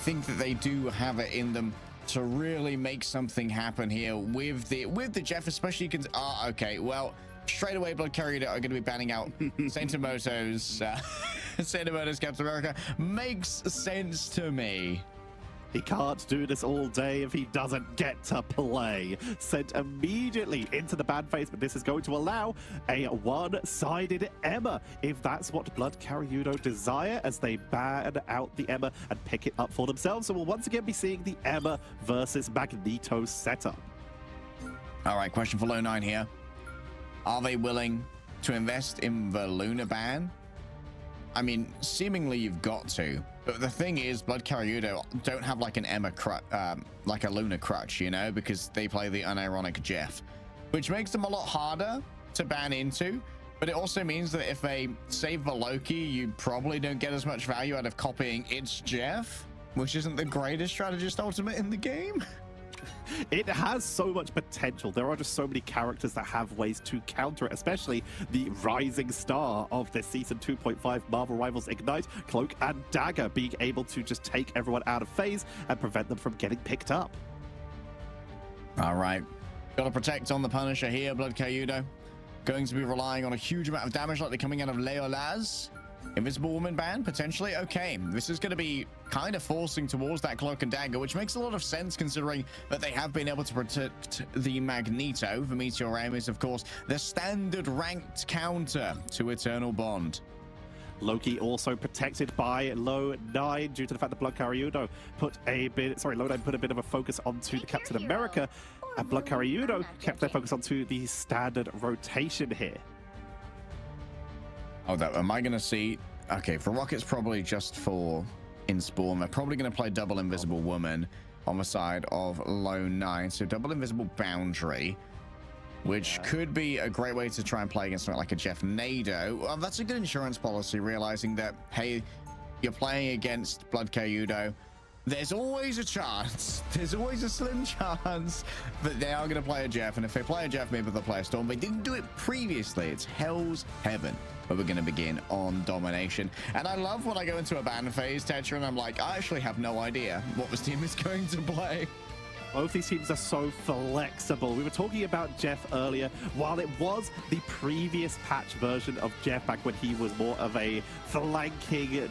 think that they do have it in them to really make something happen here with the Jeff, especially. Okay, well, straight away Bloodkariudo are going to be banning out Saintomoto's Captain America. Makes sense to me. He can't do this all day if he doesn't get to play. Sent immediately into the ban phase, but this is going to allow a one-sided EMEA, if that's what Bloodkariudo desire, as they ban out the EMEA and pick it up for themselves. So we'll once again be seeing the EMEA versus Magneto setup. All right, question for Lownine here. Are they willing to invest in the Luna ban? I mean, seemingly you've got to. But the thing is, Bloodkariudo don't have like an EMEA like a Luna crutch, you know, because they play the unironic Jeff, which makes them a lot harder to ban into. But it also means that if they save the Loki, you probably don't get as much value out of copying its Jeff, which isn't the greatest strategist ultimate in the game. It has so much potential. There are just so many characters that have ways to counter it, especially the rising star of this Season 2.5 Marvel Rivals Ignite, Cloak and Dagger, being able to just take everyone out of phase and prevent them from getting picked up. All right. Got to protect on the Punisher here, Bloodkariudo. Going to be relying on a huge amount of damage likely coming out of Leolaz. Invisible Woman ban, potentially. Okay, this is going to be kind of forcing towards that Cloak and Dagger, which makes a lot of sense considering that they have been able to protect the Magneto. The Meteor Aim is, of course, the standard ranked counter to Eternal Bond. Loki also protected by Lownine due to the fact that Bloodkariudo Lownine put a bit of a focus onto the Captain America, and Bloodkariudo kept their focus onto the standard rotation here. Oh, am I going to see? Okay, for Rocket's probably just for in Spawn. They're probably going to play double Invisible Woman on the side of Lownine. So double Invisible Boundary, which could be a great way to try and play against something like a Jeff Nado. Well, that's a good insurance policy, realizing that, hey, you're playing against Bloodkariudo. There's always a chance, there's always a slim chance that they are going to play a Jeff. And if they play a Jeff, maybe they'll play a Storm. They didn't do it previously. It's hell's heaven. But we're going to begin on Domination. And I love when I go into a ban phase, Tetra, and I'm like, I actually have no idea what this team is going to play. Both these teams are so flexible. We were talking about Jeff earlier. While it was the previous patch version of Jeff back when he was more of a flanking,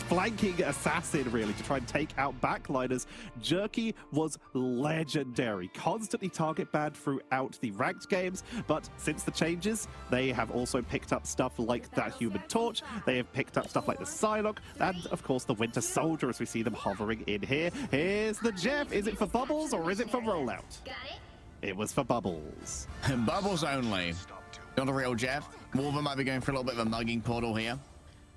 flanking assassin, really, to try and take out backliners, Jerky was legendary. Constantly target banned throughout the ranked games, but since the changes, they have also picked up stuff like that Human Torch. They have picked up stuff like the Psylocke, and of course the Winter Soldier, as we see them hovering in here. Here's the Jeff. Is it for Bubbles or is it for Rollout? It was for Bubbles. Bubbles only. Not a real Jeff. Wolver might be going for a little bit of a mugging portal here.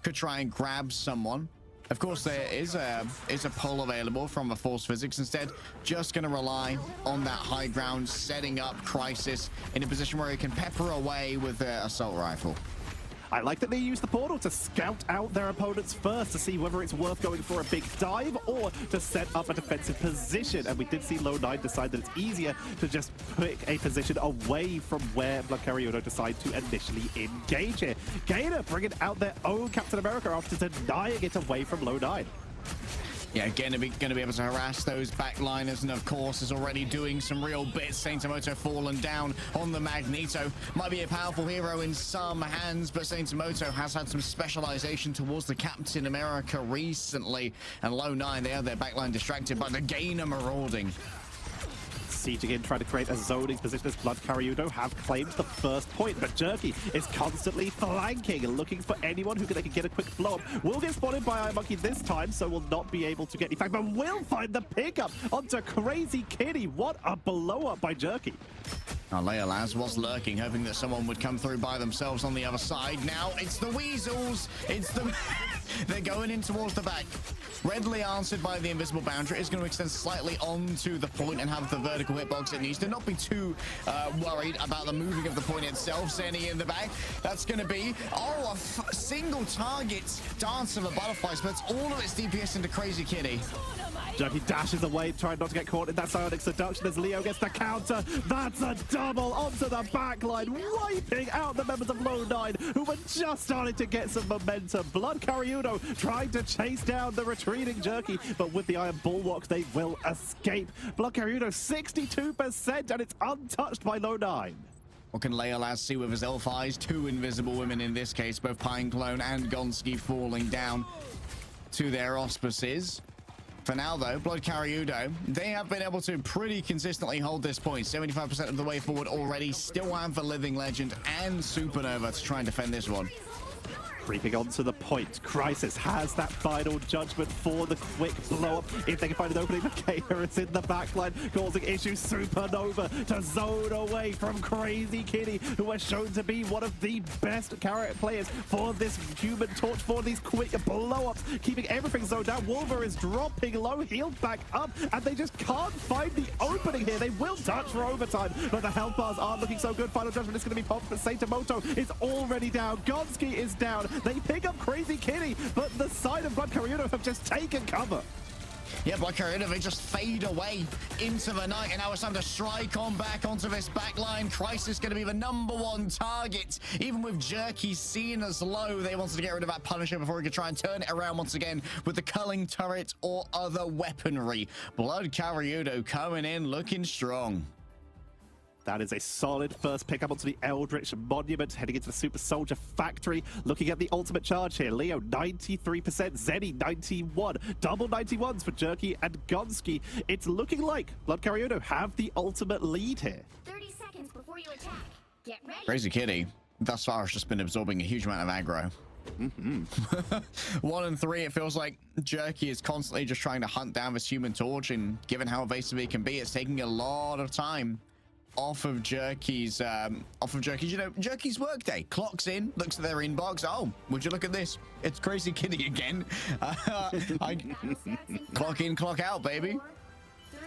Could try and grab someone. Of course, there is a pull available from the Force Physics. Instead, just going to rely on that high ground, setting up Crisis in a position where he can pepper away with the Assault Rifle. I like that they use the portal to scout out their opponents first to see whether it's worth going for a big dive or to set up a defensive position. And we did see Lownine decide that it's easier to just pick a position away from where Bloodkariudo decide to initially engage here. Gator bringing out their own Captain America after denying it away from Lownine. Yeah, again, going to be able to harass those backliners, and of course is already doing some real bits. Saintomoto fallen down on the Magneto. Might be a powerful hero in some hands, but Saintomoto has had some specialization towards the Captain America recently. And Lownine, they have their backline distracted by the Gainer marauding. Sieging in, trying to create a zoning position as Bloodkariudo have claimed the first point, but Jerky is constantly flanking, looking for anyone who they can get a quick blow up. Will get spotted by Iron Monkey this time, so will not be able to get any fact, but will find the pickup onto Crazy Kitty. What a blow up by Jerky. Leolaz was lurking, hoping that someone would come through by themselves on the other side. Now it's the Weasels. It's the... They're going in towards the back. Readily answered by the Invisible Boundary. Is going to extend slightly onto the point and have the vertical hitbox it needs to. Not be too worried about the moving of the point itself. Sending in the back. That's going to be, a single target dance of the butterflies, but it's all of its DPS into Crazy Kitty. Jerky dashes away, trying not to get caught in that psionic seduction as Leo gets the counter. That's a double onto the backline, wiping out the members of Lownine, who were just starting to get some momentum. Bloodkariudo Bloodkariudo trying to chase down the retreating Jerky, but with the Iron Bulwark, they will escape. Bloodkariudo 62%, and it's untouched by Lownine. What can Leolaz see with his elf eyes? Two invisible women in this case, both Pineclone and Gonski falling down to their auspices. For now, though, Bloodkariudo, they have been able to pretty consistently hold this point. 75% of the way forward already. Still have the Living Legend and Supernova to try and defend this one. Creeping onto the point, Crisis has that final judgment for the quick blow-up. If they can find an opening, Kaya is in the backline, causing issues. Supernova to zone away from Crazy Kitty, who has shown to be one of the best character players for this Human Torch, for these quick blow-ups, keeping everything zoned down. Wolver is dropping low, healed back up, and they just can't find the opening here. They will touch for overtime, but the health bars aren't looking so good. Final judgment is going to be popped, but Saitamoto is already down. Gonski is down. They pick up Crazy Kitty, but the side of Bloodkariudo have just taken cover. Yeah, Bloodkariudo, they just fade away into the night, and now it's time to strike on back onto this backline. Crisis going to be the #1 target. Even with Jerky seen as low, they wanted to get rid of that Punisher before he could try and turn it around once again with the culling turret or other weaponry. Bloodkariudo coming in looking strong. That is a solid first pickup onto the Eldritch Monument, heading into the Super Soldier Factory. Looking at the ultimate charge here, Leo 93%, Zenny 91, double 91s for Jerky and Gonski. It's looking like Bloodkariudo have the ultimate lead here. 30 seconds before you attack. Get ready. Crazy Kitty, thus far, has just been absorbing a huge amount of aggro. 1 and 3, it feels like Jerky is constantly just trying to hunt down this Human Torch, and given how evasive he can be, it's taking a lot of time off of Jerky's, you know, Jerky's workday. Clocks in, looks at their inbox. Oh, would you look at this? It's Crazy Kitty again. Clock in, clock out, baby.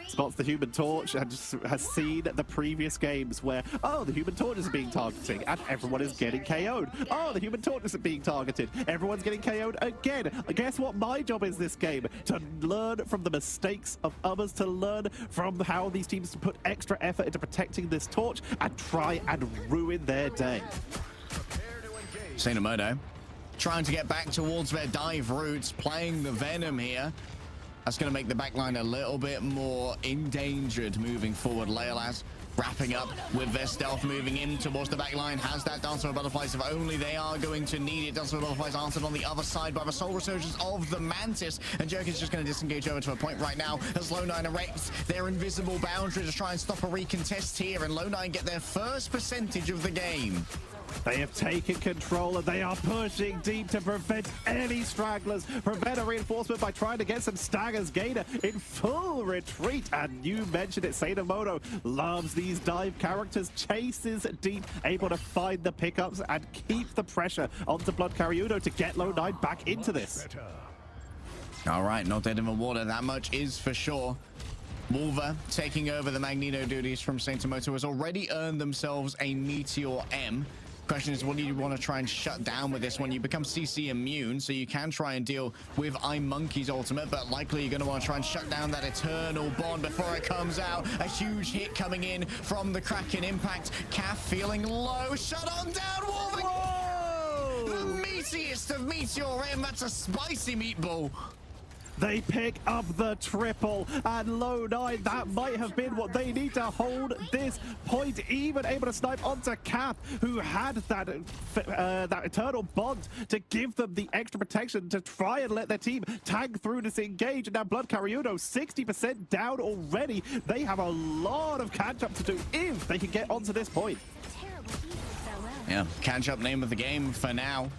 Spots the Human Torch and has seen the previous games where, oh, the Human Torch is being targeted and everyone is getting KO'd. Oh, the Human Torch isn't being targeted. Everyone's getting KO'd again. Guess what my job is this game? To learn from the mistakes of others, to learn from how these teams put extra effort into protecting this torch and try and ruin their day. Sainamoto trying to get back towards their dive routes, playing the Venom here. That's going to make the backline a little bit more endangered moving forward. Leolaz wrapping up with their stealth, moving in towards the backline. Has that Dance of Butterflies if only they are going to need it. Dance of Butterflies answered on the other side by the Soul Resurgence of the Mantis. And Jerky's just going to disengage over to a point right now as Lownine erects their invisible boundary to try and stop a recontest here. And Lownine get their first percentage of the game. They have taken control and they are pushing deep to prevent any stragglers, prevent a reinforcement by trying to get some staggers. Gainer in full retreat, and you mentioned it, Sainamoto loves these dive characters, chases deep, able to find the pickups and keep the pressure onto Bloodkariudo to get Lownine back into this. All right, not dead in the water, that much is for sure. Wolver taking over the Magneto duties from Sainamoto has already earned themselves a Meteor M. Question is, what do you want to try and shut down with this one? You become CC immune, so you can try and deal with Monkey's ultimate, but likely you're going to want to try and shut down that Eternal Bond before it comes out. A huge hit coming in from the Kraken Impact. Calf feeling low. Shut on down, Wolver! Whoa! The meatiest of Meteor M. That's a spicy meatball. They pick up the triple, and Lownine, that might have been what they need to hold this point. Even able to snipe onto Cap, who had that Eternal Bond to give them the extra protection to try and let their team tag through this engage. And now Bloodkariudo 60% down already. They have a lot of catch-up to do if they can get onto this point. Yeah, catch-up name of the game for now.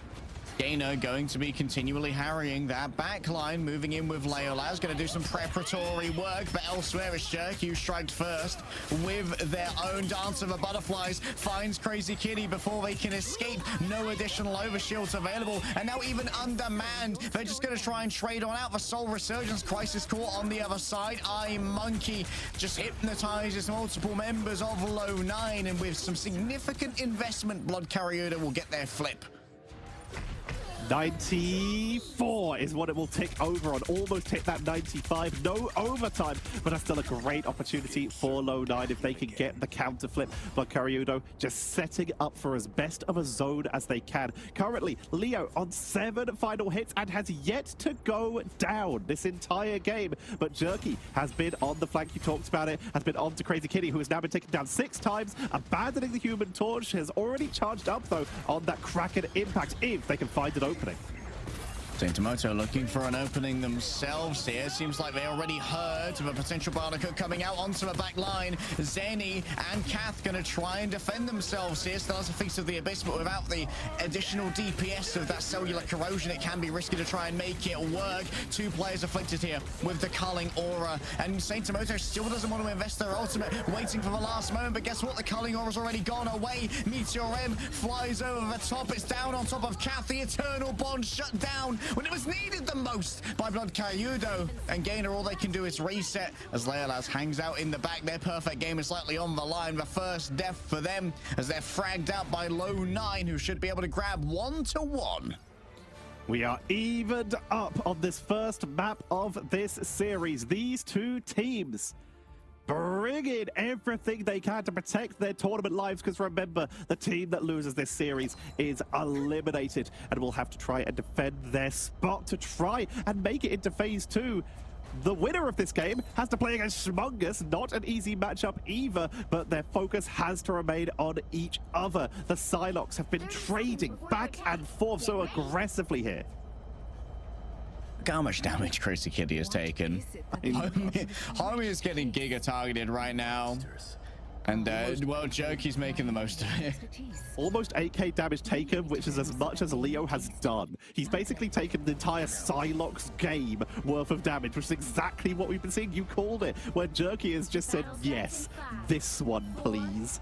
Gainer going to be continually harrying that backline, moving in with Leolaz, going to do some preparatory work, but elsewhere it's Jerky who striked first with their own Dance of the Butterflies, finds Crazy Kitty before they can escape. No additional overshields available, and now even undermanned, they're just going to try and trade on out the Soul Resurgence. Crisis Core on the other side. Monkey just hypnotizes multiple members of Lownine, and with some significant investment, Bloodkariudo will get their flip. 94 is what it will tick over on. Almost hit that 95. No overtime, but that's still a great opportunity for Lownine if they can get the counter flip. Bloodkariudo just setting up for as best of a zone as they can. Currently, Leo on 7 final hits and has yet to go down this entire game. But Jerky has been on the flank. You talked about it. Has been on to Crazy Kitty, who has now been taken down 6 times. Abandoning the Human Torch, has already charged up, though, on that Kraken impact if they can find an opening. Saintomoto looking for an opening themselves here. Seems like they already heard of a potential Barnacle coming out onto the back line. Zenny and Kath going to try and defend themselves here. Still has a Feast of the Abyss, but without the additional DPS of that cellular corrosion, it can be risky to try and make it work. 2 players afflicted here with the culling aura, and Saintomoto still doesn't want to invest their ultimate, waiting for the last moment. But guess what? The culling aura's already gone away. Meteor M flies over the top. It's down on top of Kath. The Eternal Bond shut down when it was needed the most by Bloodkariudo, and Gainer, all they can do is reset as Leolas hangs out in the back. Their perfect game is slightly on the line. The first death for them as they're fragged out by Lownine, who should be able to grab 1-1. We are evened up on this first map of this series. These 2 teams bring in everything they can to protect their tournament lives, because remember, the team that loses this series is eliminated and will have to try and defend their spot to try and make it into phase 2. The winner of this game has to play against Schmungus. Not an easy matchup either, but their focus has to remain on each other. The Psylocks have been trading back and forth so aggressively here. Look how much damage Crazy Kitty has taken. Homie is getting giga targeted right now. And, well, Jerky's making the most of it. Almost 8k damage taken, which is as much as Leo has done. He's basically taken the entire Psylocks game worth of damage, which is exactly what we've been seeing. You called it, where Jerky has just said, yes, this one, please.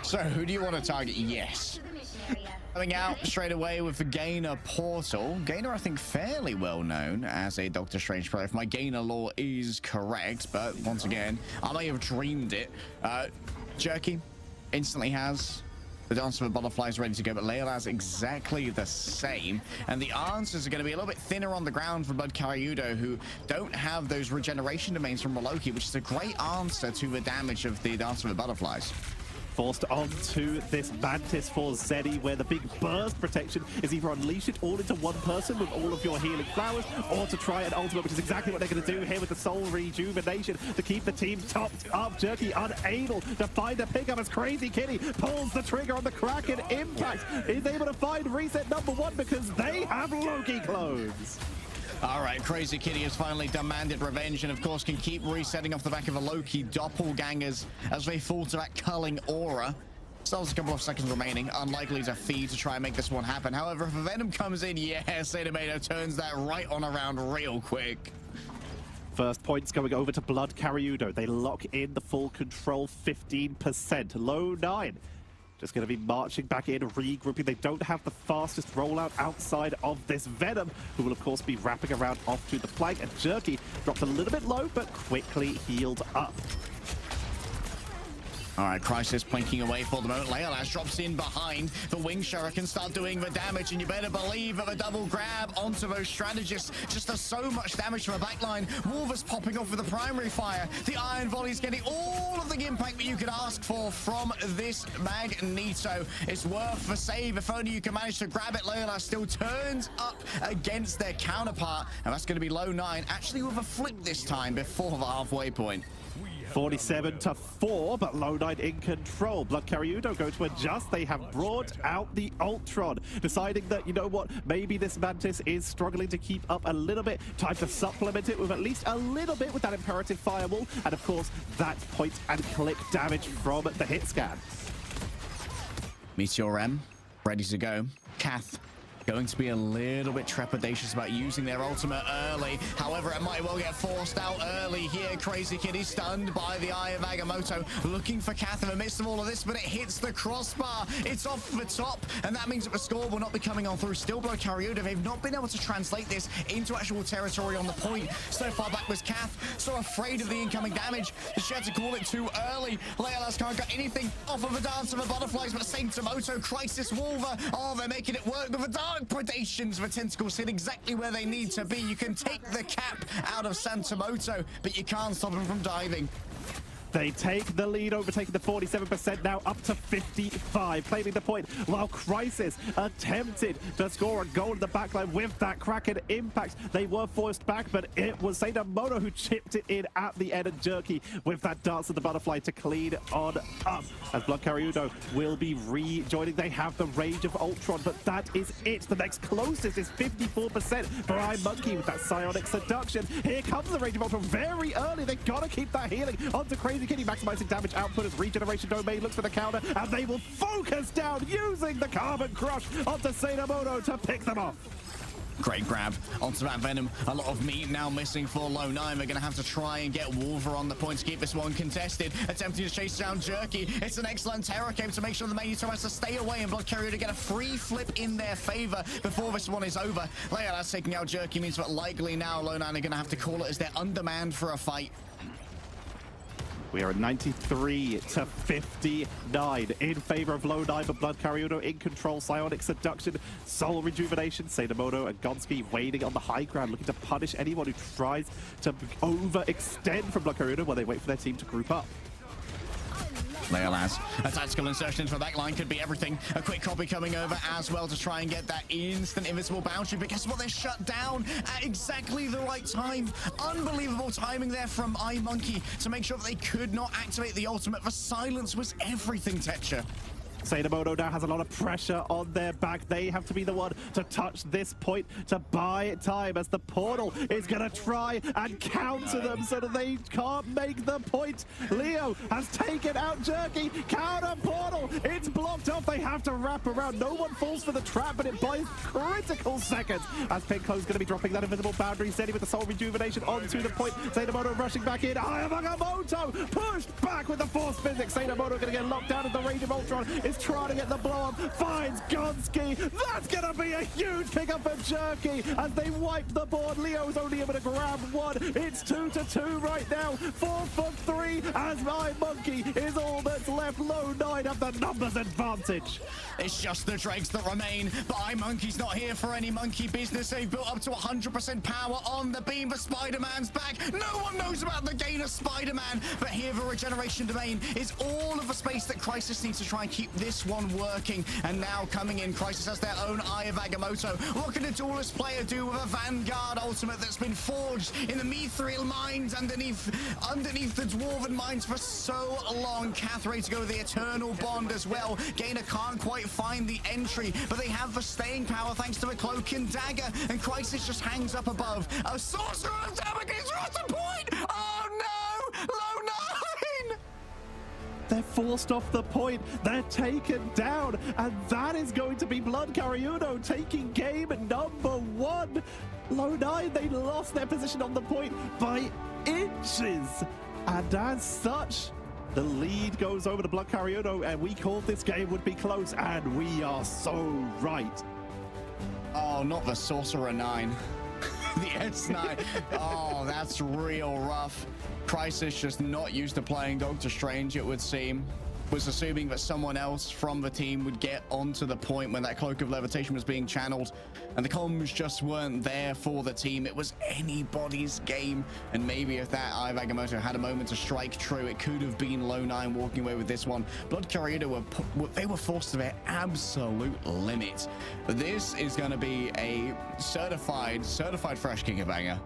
So, who do you want to target? Yes. Coming out straight away with the Gainer portal. Gainer, I think, fairly well known as a Doctor Strange player, if my Gainer lore is correct. But once again, I may have dreamed it. Jerky instantly has the Dance of the Butterflies ready to go, but Leolas exactly the same. And the answers are going to be a little bit thinner on the ground for Bloodkariudo, who don't have those regeneration domains from Moloki, which is a great answer to the damage of the Dance of the Butterflies. Forced onto this Mantis for Zeddy, where the big burst protection is either unleash it all into one person with all of your healing flowers, or to try an ultimate, which is exactly what they're going to do here with the soul rejuvenation to keep the team topped up. Jerky unable to find a pickup as Crazy Kitty pulls the trigger on the Kraken impact. Is able to find reset number 1 because they have Loki clones. All right, Crazy Kitty has finally demanded revenge and, of course, can keep resetting off the back of the Loki doppelgangers as they fall to that culling aura. Still has a couple of seconds remaining. Unlikely to feed to try and make this one happen. However, if a Venom comes in, yes, Tomato turns that right on around real quick. First points going over to Bloodkariudo. They lock in the full control 15%. Lownine just going to be marching back in, regrouping. They don't have the fastest rollout outside of this Venom, who will, of course, be wrapping around off to the flank. And Jerky dropped a little bit low, but quickly healed up. All right, Crisis plinking away for the moment. Leolas drops in behind. The Wing Shuriken start doing the damage, and you better believe that the double grab onto those strategists just does so much damage to the backline. Wolver's popping off with the primary fire. The Iron Volley's getting all of the impact that you could ask for from this Magneto. It's worth the save if only you can manage to grab it. Leolas still turns up against their counterpart, and that's going to be Lownine, actually with a flip this time before the halfway point. 47-4, but Lownine in control. Bloodkariudo go to adjust. They have brought out the Ultron, deciding that, you know what, maybe this Mantis is struggling to keep up a little bit. Time to supplement it with at least a little bit with that Imperative Firewall, and of course, that point and click damage from the hit scan. Meteor M, ready to go. Kath going to be a little bit trepidatious about using their ultimate early. However, it might well get forced out early here. Crazy Kitty stunned by the Eye of Agamotto, looking for Kath in the midst of all of this, but it hits the crossbar. It's off the top, and that means that the score will not be coming on through. Still Bloodkariudo, they've not been able to translate this into actual territory on the point. So far back was Kath, so afraid of the incoming damage. She had to call it too early. Leolas can't get anything off of the Dance of the Butterflies, but Saint-Tomoto, Crisis Wolver, oh, they're making it work with the Dark Predations. The tentacles sit exactly where they need to be. You can take the cap out of Saint-Tomoto, but you can't stop him from diving. They take the lead, overtaking the 47%, now up to 55, claiming the point, while Crisis attempted to score a goal in the backline with that Kraken impact. They were forced back, but it was Saint-Tomoto who chipped it in at the end, and Jerky with that Dance of the Butterfly to clean on up. As Bloodkariudo will be rejoining. They have the Rage of Ultron, but that is it. The next closest is 54% for iMonkey with that Psionic Seduction. Here comes the Rage of Ultron very early. They gotta keep that healing onto Crazy Kitty, maximizing damage output as Regeneration Domain looks for the counter, and they will focus down using the Carbon Crush onto Saint-Tomoto to pick them off. Great grab onto that Venom. A lot of meat now missing for Lownine. They're going to have to try and get Wolver on the point to keep this one contested. Attempting to chase down Jerky. It's an excellent Terror Cape to make sure the main user has to stay away, and Bloodkariudo to get a free flip in their favor before this one is over. Leolas taking out Jerky means that likely now Lownine are going to have to call it as they're undermanned for a fight. We are at 93 to 59 in favor of Lownine, but Bloodkariudo in control. Psionic Seduction, Soul Rejuvenation. Saint-Tomoto and Gonski waiting on the high ground, looking to punish anyone who tries to overextend from Bloodkariudo while they wait for their team to group up. Leolas, a tactical insertion into the back line could be everything. A quick copy coming over as well to try and get that instant invisible boundary, but guess what? They're shut down at exactly the right time. Unbelievable timing there from iMonkey to make sure that they could not activate the ultimate. The silence was everything, Tetcher. Saint-Tomoto now has a lot of pressure on their back. They have to be the one to touch this point to buy time, as the portal is going to try and counter them so that they can't make the point. Leo has taken out Jerky. Counter portal. It's blocked off. They have to wrap around. No one falls for the trap, but it buys critical seconds as Pinko's going to be dropping that invisible boundary, steady with the Soul Rejuvenation onto the point. Saint-Tomoto rushing back in. Agamotto pushed back with the Force Physics. Saint-Tomoto going to get locked down at the Rage of Ultron. Is trying to get the blow up, finds Gonski. That's gonna be a huge pickup for Jerky as they wipe the board. Leo's only able to grab one. It's 2-2 right now. 4 for 3 as iMonkey is all that's left. Lownine have the numbers advantage. It's just the dregs that remain, but iMonkey's not here for any monkey business. They've built up to 100% power on the beam, but Spider-Man's back. No one knows about the gain of Spider-Man, but here the Regeneration Domain is all of the space that Crisis needs to try and keep this one working. And now coming in, Crisis has their own Eye of Agamotto. What can a duelist player do with a Vanguard ultimate that's been forged in the Mithril mines underneath the Dwarven mines for so long? Kath ready to go with the Eternal Bond as well. Gainer can't quite find the entry, but they have the staying power thanks to the Cloak and Dagger, and Crisis just hangs up above. A Sorcerer of Damocles across the point! Oh no! Lownine! They're forced off the point. They're taken down. And that is going to be Bloodkariudo taking game number 1. Lownine, they lost their position on the point by inches. And as such, the lead goes over to Bloodkariudo, and we called this game would be close, and we are so right. Oh, not the Sorcerer 9. The S9. Oh, that's real rough. Crisis just not used to playing Doctor Strange, it would seem. Was assuming that someone else from the team would get onto the point when that Cloak of Levitation was being channeled, and the comms just weren't there for the team. It was anybody's game, and maybe if that Eye of Agamotto had a moment to strike true, it could have been Lownine walking away with this one. Bloodkariudo were forced to their absolute limit. But this is going to be a certified fresh kicker banger.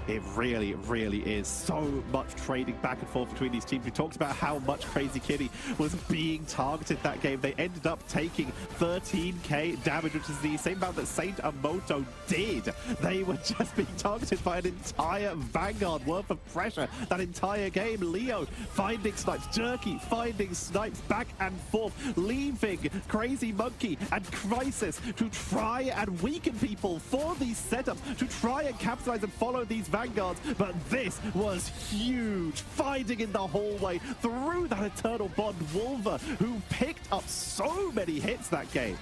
It really, really is. So much trading back and forth between these teams. We talked about how much Crazy Kitty was being targeted that game. They ended up taking 13k damage, which is the same amount that Saint Amoto did. They were just being targeted by an entire Vanguard worth of pressure that entire game. Leo finding snipes, Jerky finding snipes back and forth, leaving Crazy Monkey and Crisis to try and weaken people for these setups, to try and capitalize and follow these Vanguards. But this was huge. Finding in the hallway through that Eternal Bond, Wolver, who picked up so many hits that game.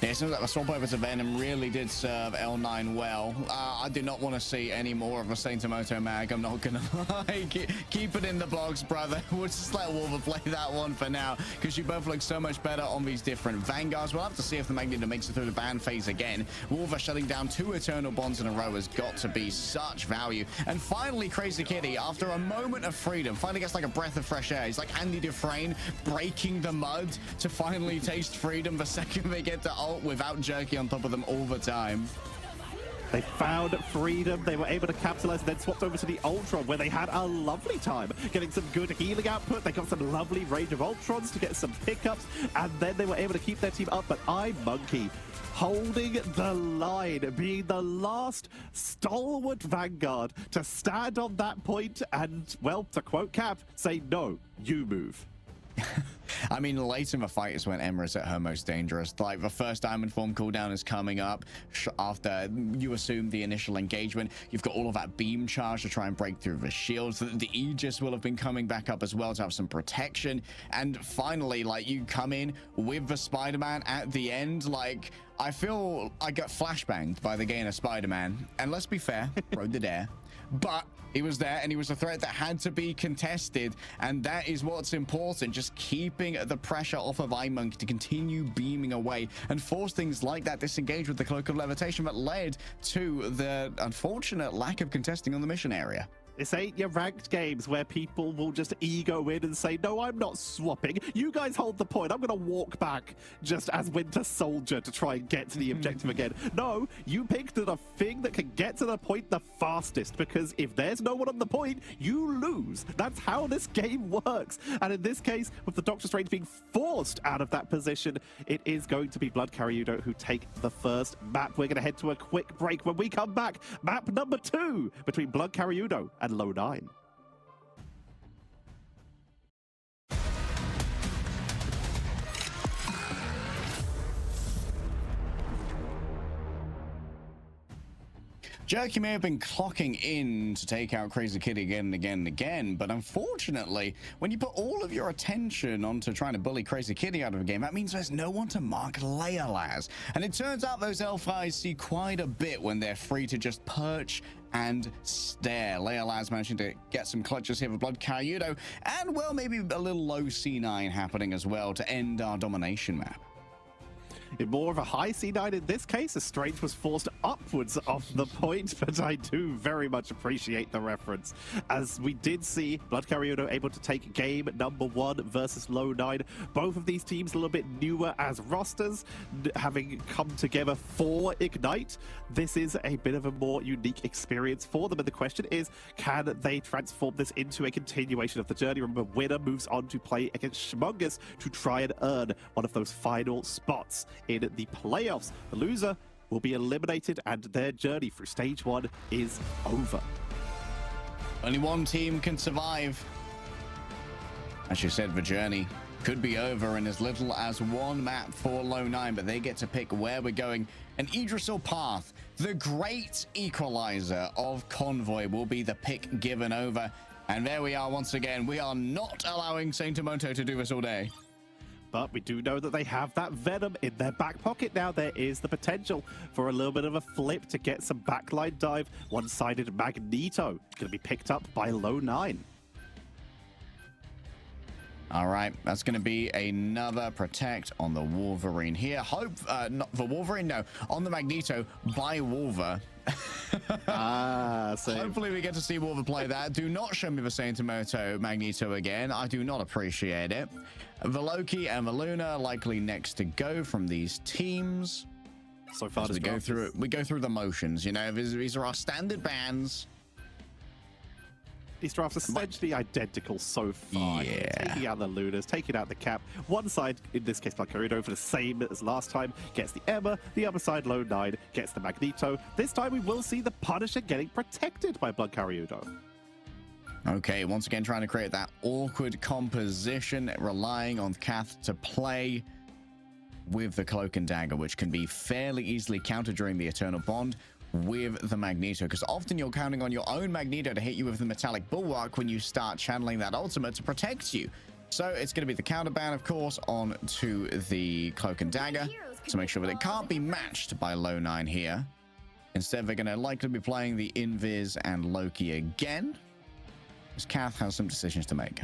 Yeah, it seems like the swap over to Venom really did serve L9 well. I do not want to see any more of a Saint Amoto mag. I'm not going to lie. Keep it in the box, brother. We'll just let Wolver play that one for now, because you both look so much better on these different Vanguards. We'll have to see if the Magneto makes it through the ban phase again. Wolver shutting down 2 Eternal Bonds in a row has got to be such value. And finally, Crazy Kitty, after a moment of freedom, finally gets like a breath of fresh air. He's like Andy Dufresne breaking the mud to finally taste freedom the second they get to ult without Jerky on top of them all the time. They found freedom. They were able to capitalize and then swapped over to the Ultron, where they had a lovely time getting some good healing output. They got some lovely range of Ultrons to get some pickups, and then they were able to keep their team up. But iMonkey holding the line, being the last stalwart Vanguard to stand on that point and, well, to quote Cap, say, no, you move. I mean, late in the fight is when Emma is at her most dangerous. Like, the first Diamond Form cooldown is coming up after you assume the initial engagement. You've got all of that beam charge to try and break through the shields. The Aegis will have been coming back up as well to have some protection. And finally, like, you come in with the Spider-Man at the end. Like, I feel I got flashbanged by the gain of Spider-Man. And let's be fair, Road to Dare. But he was there, and he was a threat that had to be contested, and that is what's important. Just keeping the pressure off of iMonkey to continue beaming away and force things like that disengage with the Cloak of Levitation that led to the unfortunate lack of contesting on the mission area. This ain't your ranked games where people will just ego in and say, no, I'm not swapping. You guys hold the point. I'm going to walk back just as Winter Soldier to try and get to the objective again. No, you picked the thing that can get to the point the fastest, because if there's no one on the point, you lose. That's how this game works. And in this case, with the Doctor Strange being forced out of that position, it is going to be Bloodkariudo who take the first map. We're going to head to a quick break. When we come back, map number 2 between Bloodkariudo and Lownine. Jerky may have been clocking in to take out Crazy Kitty again and again and again, but unfortunately, when you put all of your attention onto trying to bully Crazy Kitty out of a game, that means there's no one to mark Leolaz. And it turns out those elf eyes see quite a bit when they're free to just perch and stare. Leolaz managing to get some clutches here for Bloodkariudo, and, well, maybe a little low C9 happening as well to end our domination map. In more of a high C9 in this case, as Strange was forced upwards off the point, but I do very much appreciate the reference, as we did see Bloodkariudo able to take game number 1 versus Lownine. Both of these teams a little bit newer as rosters, having come together for Ignite. This is a bit of a more unique experience for them, and the question is, can they transform this into a continuation of the journey? Remember, winner moves on to play against Shmongus to try and earn one of those final spots in the playoffs. The loser will be eliminated, and their journey through stage 1 is over. Only one team can survive. As you said, the journey could be over in as little as 1 map for Lownine, but they get to pick where we're going. And Idrisil Path, the great equalizer of Convoy, will be the pick given over. And there we are once again. We are not allowing Saint Amoto to do this all day. But we do know that they have that Venom in their back pocket now. There is the potential for a little bit of a flip to get some backline dive. One-sided Magneto going to be picked up by Lownine. All right, that's going to be another protect on the Wolverine here. Hope, not the Wolverine, no, on the Magneto by Wolver. Hopefully we get to see Wolver play that. Do not show me the Saint Amoto Magneto again. I do not appreciate it. The Loki and the Luna likely next to go from these teams. So far, we go through it. We go through the motions. You know, these are our standard bans. These drafts essentially identical so far. Yeah. Taking out the Lunas, taking out the Cap. One side, in this case Bloodkariudo, for the same as last time, gets the EMEA. The other side, Lownine, gets the Magneto. This time we will see the Punisher getting protected by Bloodkariudo. Okay, once again trying to create that awkward composition, relying on Kath to play with the Cloak and Dagger, which can be fairly easily countered during the Eternal Bond with the Magneto, because often you're counting on your own Magneto to hit you with the Metallic Bulwark when you start channeling that ultimate to protect you. So it's going to be the counter ban, of course, on to the Cloak and Dagger to make sure that it can't be matched by Lownine here. Instead, they're going to likely be playing the Invis and Loki again, as Kath has some decisions to make.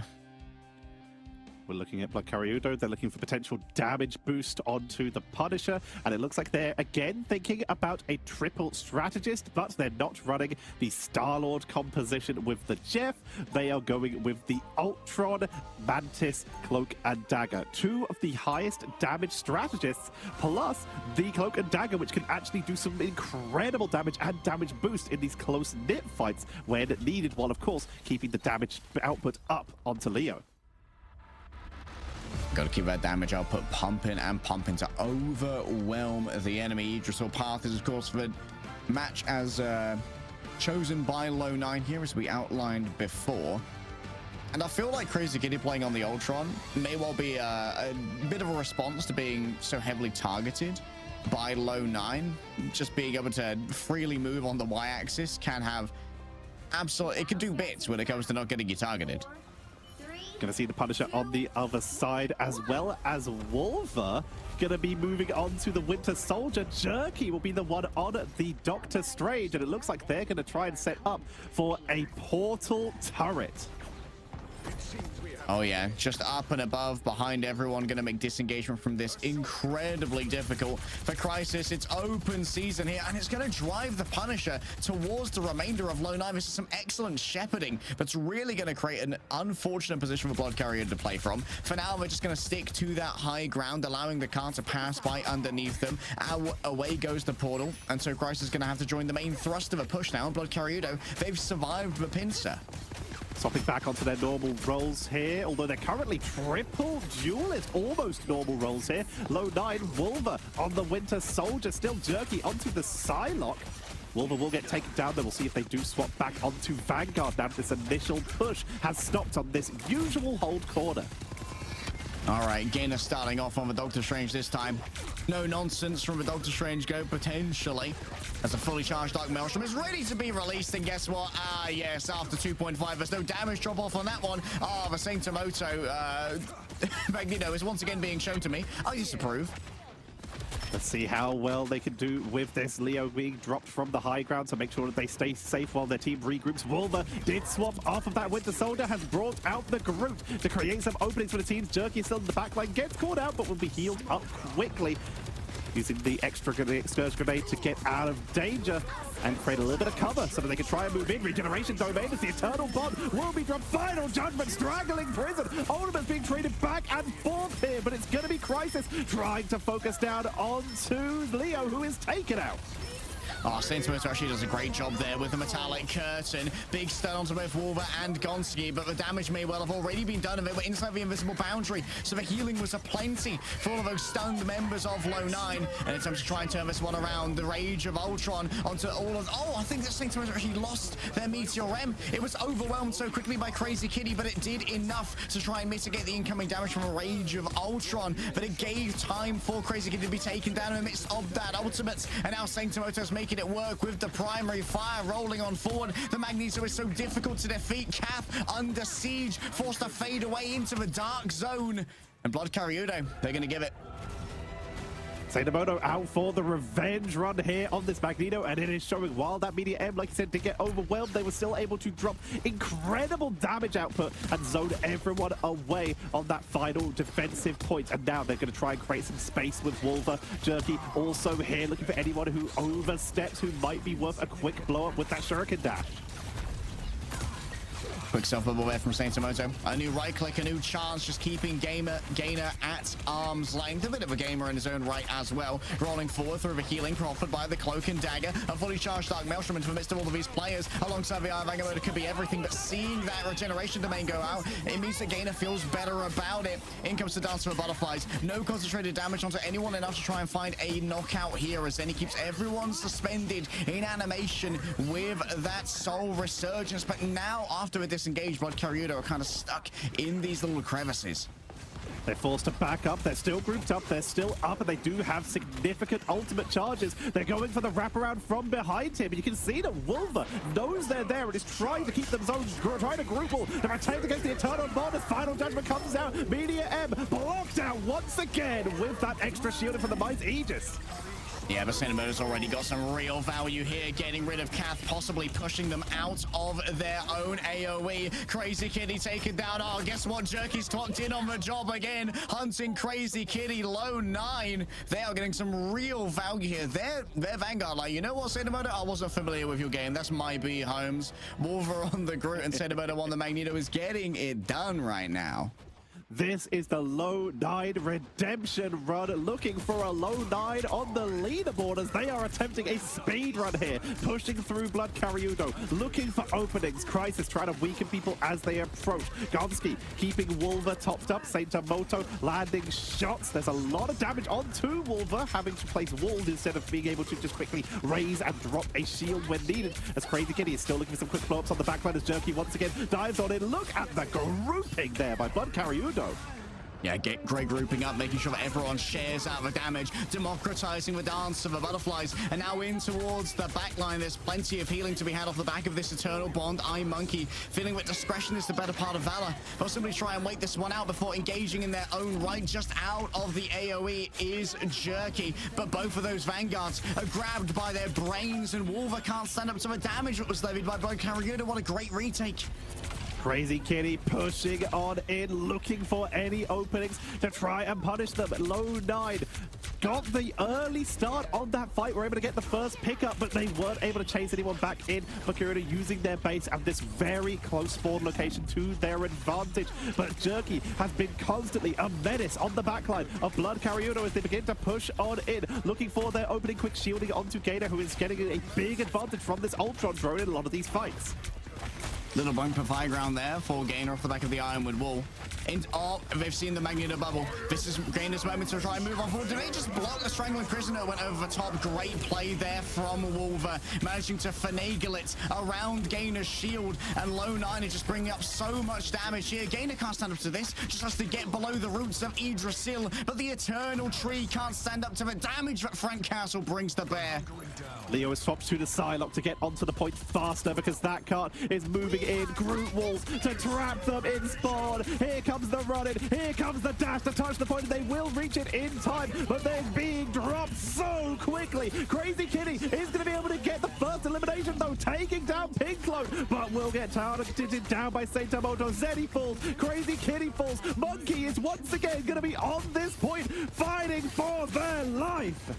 We're looking at Bloodkariudo. They're looking for potential damage boost onto the Punisher. And it looks like they're again thinking about a triple strategist, but they're not running the Star-Lord composition with the Jeff. They are going with the Ultron, Mantis, Cloak and Dagger. Two of the highest damage strategists, plus the Cloak and Dagger, which can actually do some incredible damage and damage boost in these close-knit fights when needed, while of course keeping the damage output up onto Leo. Got to keep that damage output pumping and pumping to overwhelm the enemy. Idrisil path is, of course, the match as chosen by Lownine here, as we outlined before. And I feel like Crazy Kitty playing on the Ultron may well be a bit of a response to being so heavily targeted by Lownine. Just being able to freely move on the Y-axis can have it can do bits when it comes to not getting you targeted. Gonna see the Punisher on the other side, as well as Wolver gonna be moving on to the Winter Soldier. Jerky will be the one on the Doctor Strange, and it looks like they're gonna try and set up for a portal turret. Oh yeah, just up and above, behind everyone, going to make disengagement from this incredibly difficult for Crisis. It's open season here, and it's going to drive the Punisher towards the remainder of Lownine. This is some excellent shepherding that's really going to create an unfortunate position for Bloodkariudo to play from. For now, we're just going to stick to that high ground, allowing the car to pass by underneath them. Away goes the portal, and so Crisis is going to have to join the main thrust of a push now. Bloodkariudo, they've survived the pincer. Swapping back onto their normal roles here, although they're currently triple duelist, almost normal roles here. Lownine, Wolver on the Winter Soldier, still Jerky onto the Psylocke. Wolver will get taken down, then we'll see if they do swap back onto Vanguard now. This initial push has stopped on this usual hold corner. All right, Gainer starting off on the Doctor Strange this time. No nonsense from the Doctor Strange go, potentially. As a fully charged Dark Maelstrom is ready to be released, and guess what? Ah, yes, after 2.5, there's no damage drop-off on that one. Ah, the Saint Tomoto Magneto is once again being shown to me. I disapprove. Let's see how well they can do with this. Leo being dropped from the high ground to make sure that they stay safe while their team regroups. Wolver did swap off of that Winter Soldier, has brought out the Groot to create some openings for the teams. Jerky still in the back line, gets caught out, but will be healed up quickly, using the extra Scourge Grenade to get out of danger and create a little bit of cover so that they can try and move in. Regeneration Domain as the Eternal Bond will be dropped. Final Judgment, straggling prison. Ultimate's being traded back and forth here, but it's going to be Crisis trying to focus down onto Leo, who is taken out. Oh, Saint Tomoto actually does a great job there with the Metallic Curtain. Big stun onto both Wolver and Gonski, but the damage may well have already been done, and they were inside the invisible boundary, so the healing was aplenty for all of those stunned members of Lownine. And in time to try and turn this one around, the Rage of Ultron onto all of... Oh, I think that Saint Tomoto actually lost their Meteor M. It was overwhelmed so quickly by Crazy Kitty, but it did enough to try and mitigate the incoming damage from a Rage of Ultron, but it gave time for Crazy Kitty to be taken down in the midst of that ultimate. And now Saint Tomoto's making it work with the primary fire rolling on forward. The Magneto is so difficult to defeat. Kath under siege, forced to fade away into the dark zone. And Bloodkariudo, they're going to give it. Saint Tomoto out for the revenge run here on this Magneto, and it is showing while that Meteor M, like I said, did get overwhelmed, they were still able to drop incredible damage output and zone everyone away on that final defensive point. And now they're going to try and create some space with Wolver. Jerky also here looking for anyone who oversteps, who might be worth a quick blow up with that Shuriken Dash. Quick self-bubble there from Saint Tomoto. A new right click, a new chance, just keeping Gainer at arm's length. A bit of a gamer in his own right as well. Rolling forward through the healing proffered by the cloak and dagger. A fully charged Dark Maelstrom into the midst of all of these players. Alongside the Iron Vanguard, it could be everything, but seeing that regeneration domain go out, it means that Gainer feels better about it. In comes the Dancer of Butterflies. No concentrated damage onto anyone enough to try and find a knockout here, as then he keeps everyone suspended in animation with that soul resurgence. But now, after a disengaged, Bloodkariudo are kind of stuck in these little crevices. They're forced to back up. They're still grouped up. They're still up, and they do have significant ultimate charges. They're going for the wraparound from behind him. And you can see that Wolver knows they're there and is trying to keep them zones, trying to group all. They're attacked against the Eternal Bond as Final Judgment comes out. Media M blocked out once again with that extra shielding from the Mind's Aegis. Yeah, but Cinemo's already got some real value here, getting rid of Kath, possibly pushing them out of their own AoE. Crazy Kitty taken down. Oh, guess what? Jerky's clocked in on the job again, hunting Crazy Kitty. Lownine. They are getting some real value here. Their Vanguard, like, you know what, Cinemoto? I wasn't familiar with your game. That's my B Holmes. Wolver on the Groot and Cinemoto on the Magneto is getting it done right now. This is the Lownine redemption run, looking for a Lownine on the leaderboard as they are attempting a speed run here, pushing through Bloodkariudo, looking for openings. Crisis trying to weaken people as they approach. Gonski keeping Wolver topped up. Saint Tomoto landing shots. There's a lot of damage onto Wolver, having to place walls instead of being able to just quickly raise and drop a shield when needed. As Crazy Kitty is still looking for some quick blow-ups on the backline as Jerky once again dives on in. Look at the grouping there by Bloodkariudo. Yeah, get great grouping up, making sure that everyone shares out the damage, democratizing the dance of the butterflies, and now in towards the backline. There's plenty of healing to be had off the back of this Eternal Bond. Monkey feeling that discretion is the better part of valor. They'll simply try and wait this one out before engaging in their own right. Just out of the AoE is Jerky, but both of those Vanguards are grabbed by their brains, and Wolver can't stand up to the damage that was levied by Bloodkariudo. What a great retake. Crazy Kitty pushing on in, looking for any openings to try and punish them. Lownine got the early start on that fight. Were able to get the first pickup, but they weren't able to chase anyone back in. Bloodkariudo using their base and this very close spawn location to their advantage. But Jerky has been constantly a menace on the backline of Bloodkariudo as they begin to push on in, looking for their opening, quick shielding onto Gainer, who is getting a big advantage from this Ultron drone in a lot of these fights. Little bump of high ground there for Gainer off the back of the Ironwood wall. Oh, they've seen the Magneto bubble. This is Gainer's moment to try and move on forward. Did they just block the Strangling Prisoner? Went over the top. Great play there from Wolver, managing to finagle it around Gainer's shield. And Lownine is just bringing up so much damage here. Gainer can't stand up to this. Just has to get below the roots of Yggdrasil. But the Eternal Tree can't stand up to the damage that Frank Castle brings to bear. Leo is swapped to the Psylocke to get onto the point faster because that cart is moving in. Groot walls to trap them in spawn. Here comes the run-in. Here comes the dash to touch the point. They will reach it in time, but they're being dropped so quickly. Crazy Kitty is going to be able to get the first elimination, though, taking down Pinkload, but will get targeted down by Saint Tomoto. Zeddy falls. Crazy Kitty falls. Monkey is once again going to be on this point, fighting for their life.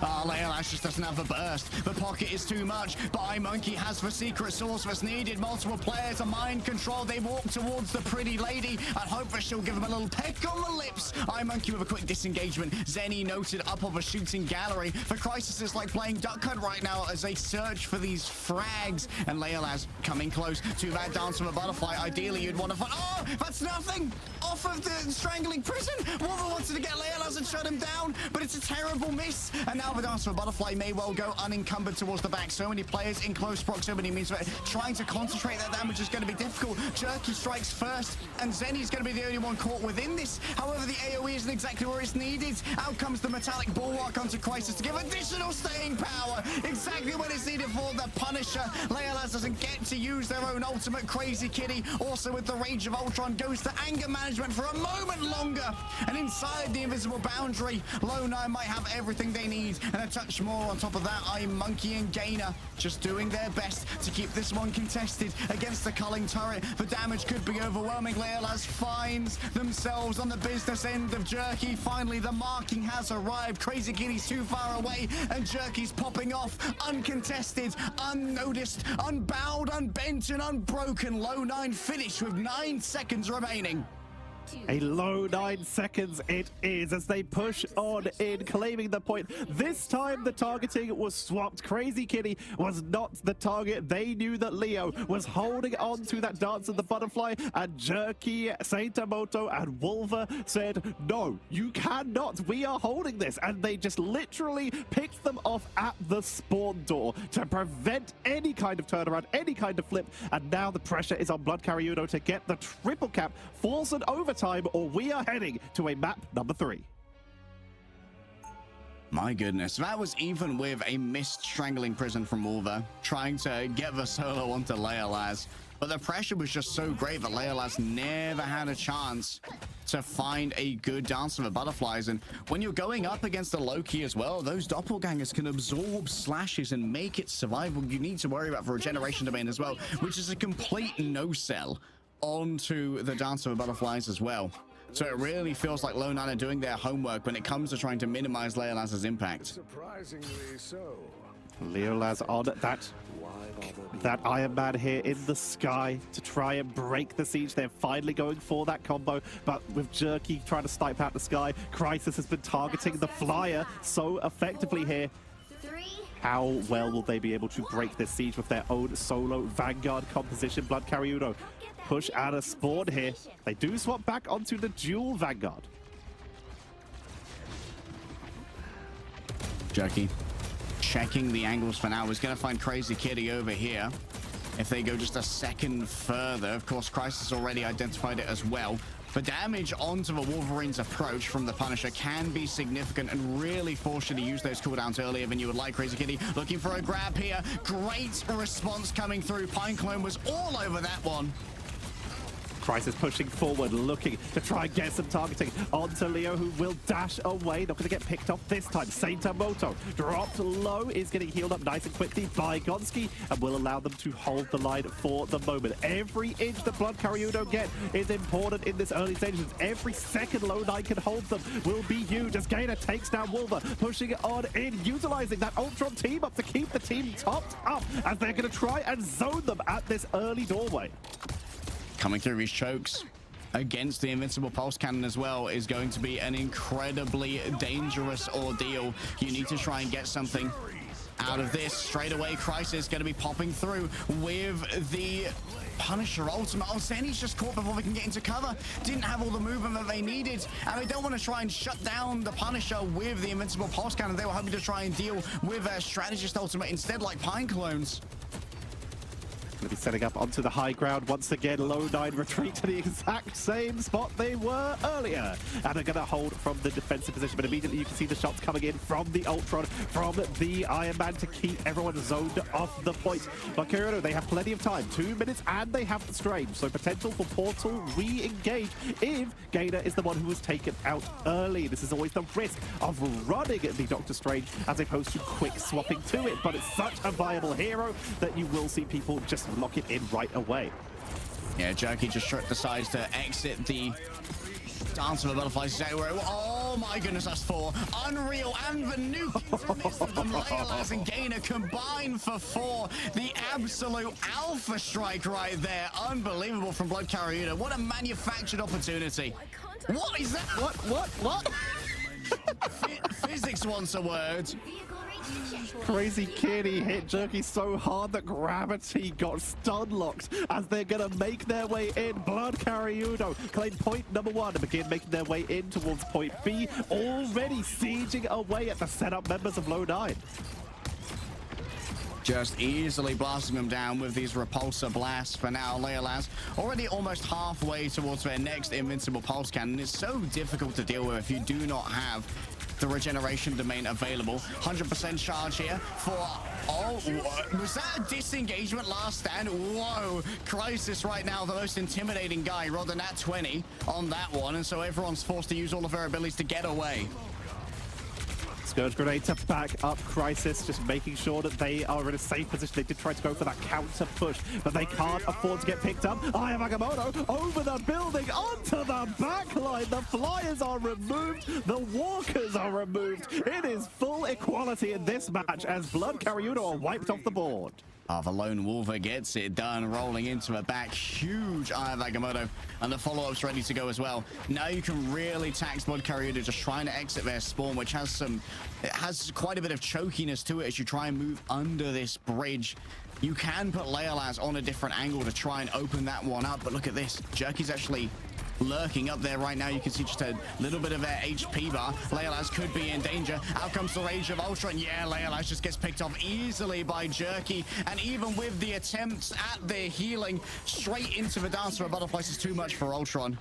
Leolash just doesn't have the burst. The pocket is too much, but Monkey has the secret source that's needed. Multiple players are mind control. They walk towards the pretty lady and hope that she'll give them a little peck on the lips. Monkey with a quick disengagement. Zenny noted up of a shooting gallery. For Crisis is like playing Duck Hunt right now as they search for these frags. And Leolash coming close to that dance of a butterfly. Ideally, you'd want to find... Oh, that's nothing! Off of the Strangling Prison. Wolver wanted to get Leolash and shut him down, but it's a terrible miss. And now the dance of a butterfly may well go unencumbered towards the back. So many players in close proximity means that trying to concentrate that damage is going to be difficult. Jerky strikes first, and Zenny's going to be the only one caught within this. However, the AoE isn't exactly where it's needed. Out comes the metallic bulwark onto Crisis to give additional staying power. Exactly what it's needed for the Punisher. Leolash doesn't get to use their own ultimate. Crazy Kitty, also with the Rage of Ultron, goes to anger management for a moment longer. And inside the invisible boundary, Lownine might have everything they need lead and a touch more. On top of that, Monkey and Gainer just doing their best to keep this one contested against the culling turret. The damage could be overwhelming. Leolas finds themselves on the business end of Jerky. Finally, the marking has arrived. Crazy Kitty's too far away, and Jerky's popping off uncontested, unnoticed, unbowed, unbent, and unbroken. Lownine finished with 9 seconds remaining. A low 9 seconds it is as they push on in, claiming the point. This time the targeting was swapped. Crazy Kitty was not the target. They knew that Leo was holding on to that Dance of the Butterfly, and Jerky, Saitamoto, and Wolver said, no, you cannot. We are holding this. And they just literally picked them off at the spawn door to prevent any kind of turnaround, any kind of flip. And now the pressure is on Bloodkariudo to get the triple cap, force an overtime, or we are heading to a map number 3. My goodness, that was even with a missed strangling prison from Wolver, trying to get the solo onto Leolas. But the pressure was just so great that Leolas never had a chance to find a good Dance of the Butterflies. And when you're going up against a Loki as well, those doppelgangers can absorb slashes and make it survivable. You need to worry about the regeneration domain as well, which is a complete no-sell onto the Dance of the Butterflies as well. So it really feels like Lownine are doing their homework when it comes to trying to minimize Leolas's impact. Surprisingly so. Leolas on that Iron Man here in the sky to try and break the siege. They're finally going for that combo, but with Jerky trying to snipe out the sky, Crisis has been targeting the flyer so effectively here. How well will they be able to break this siege with their own solo Vanguard composition? Bloodkariudo push out a spawn here. They do swap back onto the dual Vanguard. Jerky checking the angles for now. Is going to find Crazy Kitty over here. If they go just a second further, of course, Crisis already identified it as well. The damage onto the Wolverine's approach from the Punisher can be significant and really force you to use those cooldowns earlier than you would like. Crazy Kitty looking for a grab here. Great response coming through. Pineclone was all over that one. Crisis pushing forward, looking to try and get some targeting onto Leo, who will dash away. Not going to get picked off this time. Saitamoto dropped low, is getting healed up nice and quickly by Gonski, and will allow them to hold the line for the moment. Every inch that Bloodkariudo get is important in this early stages. Every second Lownine can hold them will be huge as Gainer takes down Wolver, pushing it on in, utilizing that Ultron team up to keep the team topped up as they're going to try and zone them at this early doorway. Coming through his chokes against the Invincible Pulse Cannon as well is going to be an incredibly dangerous ordeal. You need to try and get something out of this straight away. Crisis going to be popping through with the Punisher ultimate. Oh, Zenny's just caught before they can get into cover. Didn't have all the movement that they needed, and they don't want to try and shut down the Punisher with the Invincible Pulse Cannon. They were hoping to try and deal with a Strategist ultimate instead, like Pine Clones. Going to be setting up onto the high ground once again. Lownine retreat to the exact same spot they were earlier, and are going to hold from the defensive position, but immediately you can see the shots coming in from the Ultron, from the Iron Man to keep everyone zoned off the point. Bloodkariudo, they have plenty of time, 2 minutes, and they have the Strange, so potential for Portal re-engage if Gainer is the one who was taken out early. This is always the risk of running the Doctor Strange as opposed to quick swapping to it, but it's such a viable hero that you will see people just lock it in right away. Yeah, Jerky just decides to exit the Dance of the Butterflies. Oh my goodness, that's 4. Unreal, and the nuke from Leolas and Gainer combined for 4. The absolute alpha strike right there. Unbelievable from Bloodkariudo. What a manufactured opportunity. What is that? What? Physics wants a word. Crazy Kitty hit Jerky so hard that gravity got stun locked as they're gonna make their way in. Bloodkariudo claim point number 1 and begin making their way in towards point B, already sieging away at the setup members of Lownine. Just easily blasting them down with these repulsor blasts for now. Leolas already almost halfway towards their next Invincible Pulse Cannon. It's so difficult to deal with if you do not have the regeneration domain available. 100% charge here for... Oh, was that a disengagement last stand? Whoa. Crisis right now, the most intimidating guy. Rolled a nat 20 on that one, and so everyone's forced to use all of their abilities to get away. Scourge Grenade to back up Crisis, just making sure that they are in a safe position. They did try to go for that counter push, but they can't afford to get picked up. Eye of Agamotto over the building, onto the backline. The Flyers are removed. The Walkers are removed. It is full equality in this match as Bloodkariudo are wiped off the board. The Lone Wolver gets it done, rolling into a back. Huge Eye of Agamotto, and the follow-up's ready to go as well. Now you can really tax Bloodkariudo just trying to exit their spawn, which has quite a bit of chokiness to it as you try and move under this bridge. You can put Leolaz on a different angle to try and open that one up, but look at this. Jerky's actually lurking up there right now. You can see just a little bit of their HP bar. Leolaz could be in danger. Out comes the Rage of Ultron. Yeah, Leolaz just gets picked off easily by Jerky. And even with the attempts at their healing, straight into the dance for a butterflies is too much for Ultron.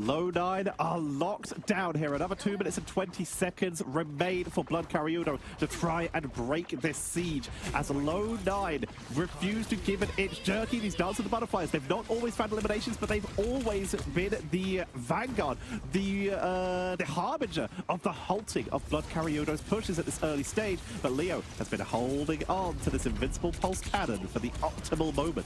Lownine are locked down here. Another 2 minutes and 20 seconds remain for Bloodkariudo to try and break this siege. As Lownine refuse to give an inch. Jerky, these Dance of the Butterflies, they've not always found eliminations, but they've always been the vanguard, the harbinger of the halting of Bloodkariudo's pushes at this early stage. But Leo has been holding on to this invincible pulse cannon for the optimal moment.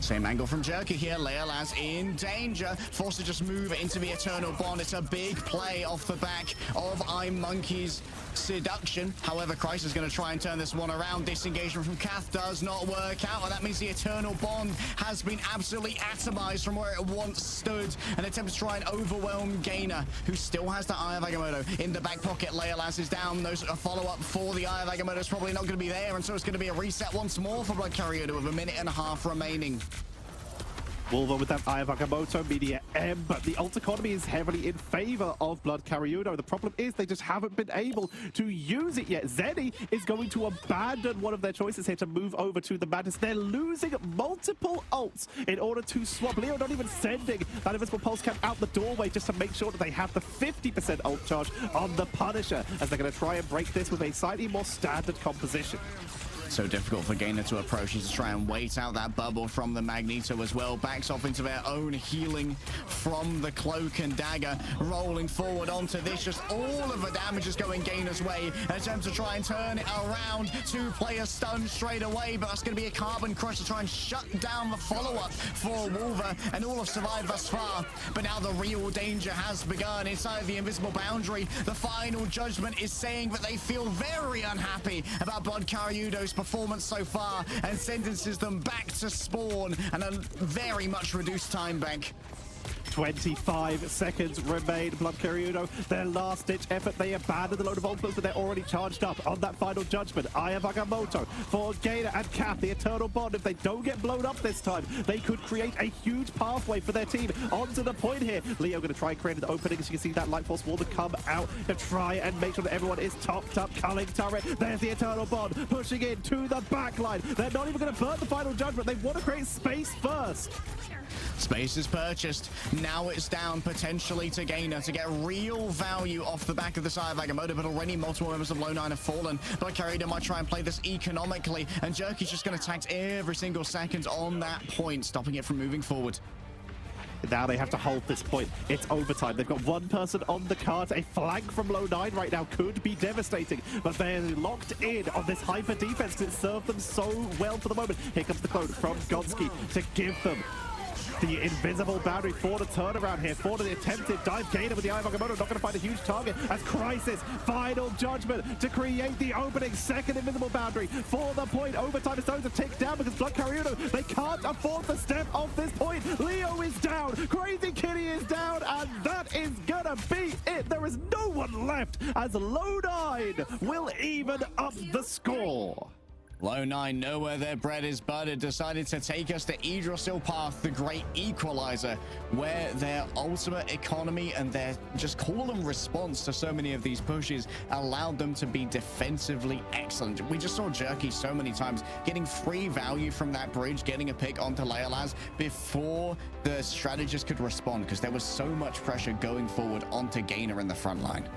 Same angle from Jerky here. Leolaz in danger. Forced to just move into the Eternal Bond. It's a big play off the back of iMonkey's seduction. However, Christ is going to try and turn this one around. Disengagement from Kath does not work out, and that means the Eternal Bond has been absolutely atomized from where it once stood. An attempt to try and overwhelm Gainer, who still has the Eye of Agamotto in the back pocket. Leolaz is down. A follow-up for the Eye of Agamotto is probably not going to be there, and so it's going to be a reset once more for Bloodkariudo with 1.5 minutes remaining. Wolver with that Eye of Agamotto, Media M, but the ult economy is heavily in favor of Bloodkariudo. The problem is they just haven't been able to use it yet. Zenny is going to abandon one of their choices here to move over to the Madness. They're losing multiple ults in order to swap. Leo not even sending that Invisible Pulse Cap out the doorway just to make sure that they have the 50% ult charge on the Punisher, as they're going to try and break this with a slightly more standard composition. So difficult for Gainer to approach. He's to try and wait out that bubble from the Magneto as well. Backs off into their own healing from the Cloak and Dagger. Rolling forward onto this. Just all of the damage is going Gainer's way. Attempt to try and turn it around. 2 players stunned straight away, but that's going to be a Carbon Crush to try and shut down the follow-up for Wolver. And all have survived thus far. But now the real danger has begun inside the invisible boundary. The final judgment is saying that they feel very unhappy about Bloodkariudo's performance so far and sentences them back to spawn and a very much reduced time bank. 25 seconds remain. Bloodkariudo, their last-ditch effort. They abandoned the load of ultimates, but they're already charged up on that final judgment. Eye of Agamotto for Gainer and Kath, the Eternal Bond. If they don't get blown up this time, they could create a huge pathway for their team onto the point here. Leo going to try and create an opening, as you can see that Light Force Wall to come out to try and make sure that everyone is topped up. Culling turret. There's the Eternal Bond pushing in to the backline. They're not even going to burn the final judgment. They want to create space first. Space is purchased. Now it's down potentially to Gainer to get real value off the back of the Eye of Agamotto, but already multiple members of Lownine have fallen. Bloodkariudo might try and play this economically, and Jerky's just going to tax every single second on that point, stopping it from moving forward. Now they have to hold this point. It's overtime. They've got one person on the card. A flank from Lownine right now could be devastating, but they're locked in on this hyper defense because it served them so well for the moment. Here comes the clone from Gonski to give them the invisible boundary for the turnaround here, for the attempted dive. Gainer with the Eye of Agamotto, not going to find a huge target as Crisis, final judgment to create the opening. Second invisible boundary for the point. Overtime is starting to tick down because Bloodkariudo, they can't afford to step off this point. Leo is down, Crazy Kitty is down, and that is gonna be it. There is no one left as Lownine will even up the score. Lownine know where their bread is buttered, decided to take us to Yggdrasil Path, the great equalizer, where their ultimate economy and their just call and response to so many of these pushes allowed them to be defensively excellent. We just saw Jerky so many times getting free value from that bridge, getting a pick onto Leolaz before the strategist could respond because there was so much pressure going forward onto Gainer in the front line.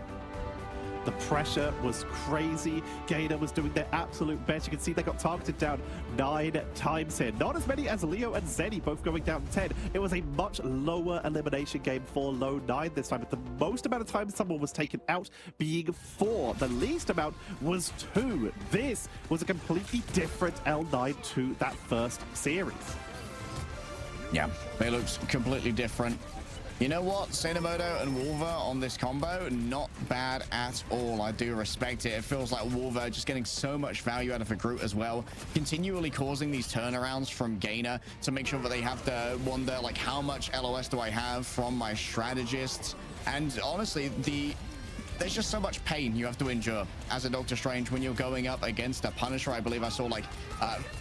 The pressure was crazy. Gainer was doing their absolute best. You can see they got targeted down 9 times here. Not as many as Leo and Zeni, both going down 10. It was a much lower elimination game for Lownine this time, but the most amount of time someone was taken out being 4. The least amount was 2. This was a completely different L9 to that first series. Yeah, they looked completely different. You know what? Cinemoto and Wolver on this combo, not bad at all. I do respect it. It feels like Wolver just getting so much value out of a Groot as well, continually causing these turnarounds from Gainer to make sure that they have to wonder, like, how much LOS do I have from my strategists? And honestly, there's just so much pain you have to endure as a Doctor Strange when you're going up against a Punisher. I believe I saw like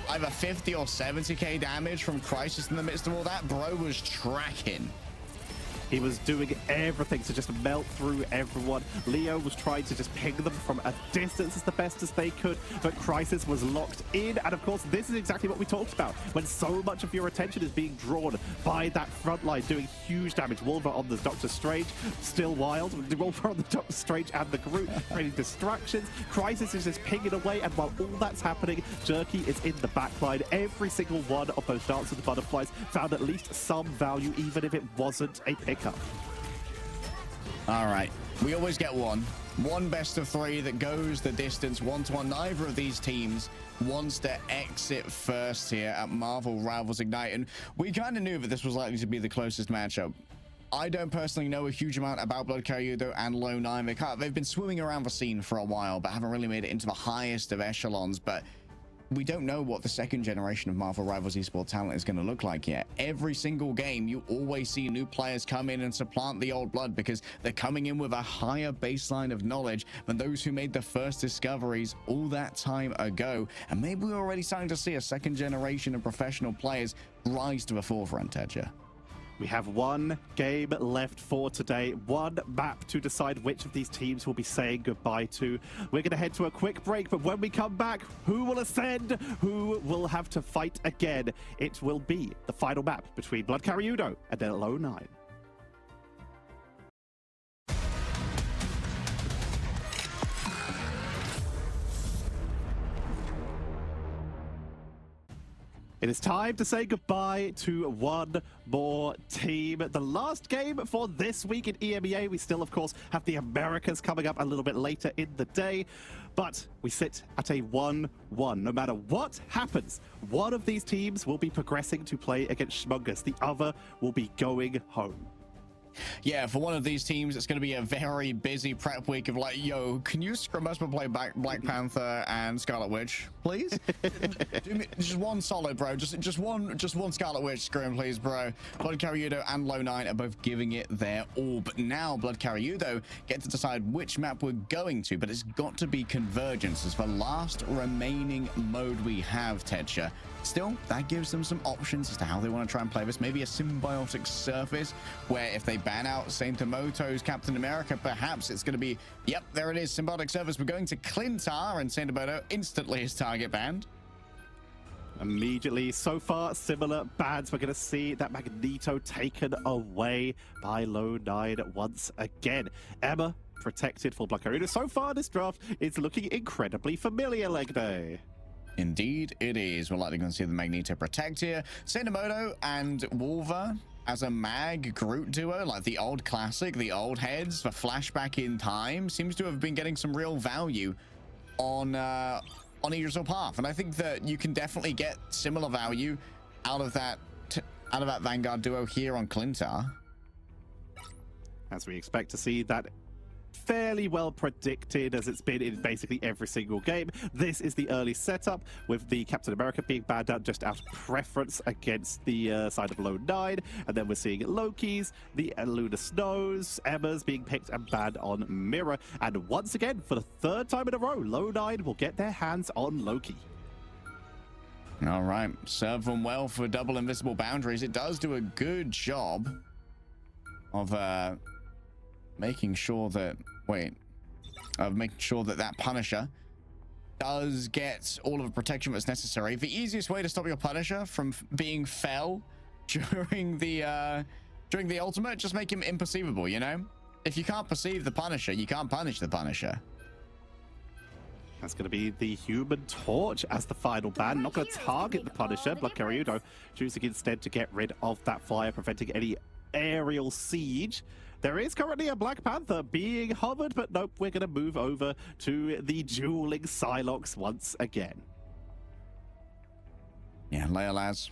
either 50 or 70k damage from Crisis in the midst of all that. Bro was tracking. He was doing everything to just melt through everyone. Leo was trying to just ping them from a distance as the best as they could, but Crisis was locked in. And of course, this is exactly what we talked about. When so much of your attention is being drawn by that front line, doing huge damage. Wolver on the Doctor Strange, still wild. Wolver on the Doctor Strange and the Groot, creating distractions. Crisis is just pinging away, and while all that's happening, Jerky is in the backline. Every single one of those Dance of the Butterflies found at least some value, even if it wasn't a pick up. All right, we always get one best of 3 that goes the distance 1-1. Neither of these teams wants to exit first here at Marvel Rivals Ignite, and we kind of knew that this was likely to be the closest matchup. I don't personally know a huge amount about Bloodkariudo and Lownine. They've been swimming around the scene for a while, but haven't really made it into the highest of echelons. But we don't know what the second generation of Marvel Rivals esports talent is going to look like yet. Every single game, you always see new players come in and supplant the old blood because they're coming in with a higher baseline of knowledge than those who made the first discoveries all that time ago. And maybe we're already starting to see a second generation of professional players rise to the forefront, Tedja. We have one game left for today, one map to decide which of these teams we'll be saying goodbye to. We're going to head to a quick break, but when we come back, who will ascend? Who will have to fight again? It will be the final map between Bloodkariudo and Lownine. It is time to say goodbye to one more team. The last game for this week in EMEA. We still, of course, have the Americas coming up a little bit later in the day. But we sit at a 1-1. No matter what happens, one of these teams will be progressing to play against Schmungus. The other will be going home. Yeah, for one of these teams, it's going to be a very busy prep week of like, yo, can you scrum us to play Black Panther and Scarlet Witch, please? Do me just one solid, bro. Just one Scarlet Witch scrim, please, bro. Bloodkariudo and Lownine are both giving it their all, but now Bloodkariudo get to decide which map we're going to, but it's got to be Convergence as the last remaining mode we have, Tedja. Still, that gives them some options as to how they want to try and play this. Maybe a symbiotic surface where if they ban out Saint Amoto's Captain America, perhaps it's going to be, yep, there it is, symbiotic surface. We're going to Clintar, and Saint Amoto instantly is target banned. Immediately, so far, similar bans. We're going to see that Magneto taken away by Lownine once again. EMEA protected for Bloodkariudo. So far, this draft is looking incredibly familiar, leg day. Indeed, it is. We're likely going to see the Magneto protect here. Cinemoto and Wolver as a Mag Groot duo, like the old classic, the old heads, the flashback in time, seems to have been getting some real value on Idris Path. And I think that you can definitely get similar value out of that Vanguard duo here on Clintar. As we expect to see that fairly well predicted, as it's been in basically every single game. This is the early setup with the Captain America being banned out just out of preference against the side of Lownine, and then we're seeing Loki's, the Lunar Snows, Emma's being picked and banned on Mirror, and once again, for the third time in a row, Lownine will get their hands on Loki. All right, serve them well for double invisible boundaries. It does do a good job of making sure that that Punisher does get all of the protection that's necessary. The easiest way to stop your Punisher from being fell during the ultimate, just make him imperceivable, you know? if you can't perceive the Punisher, you can't punish the Punisher. That's going to be the Human Torch as the final ban. Not going to target the Punisher. Bloodkariudo choosing instead to get rid of that flyer, preventing any aerial siege. There is currently a Black Panther being hovered, but nope, we're going to move over to the dueling Psylocks once again. Yeah, Leolaz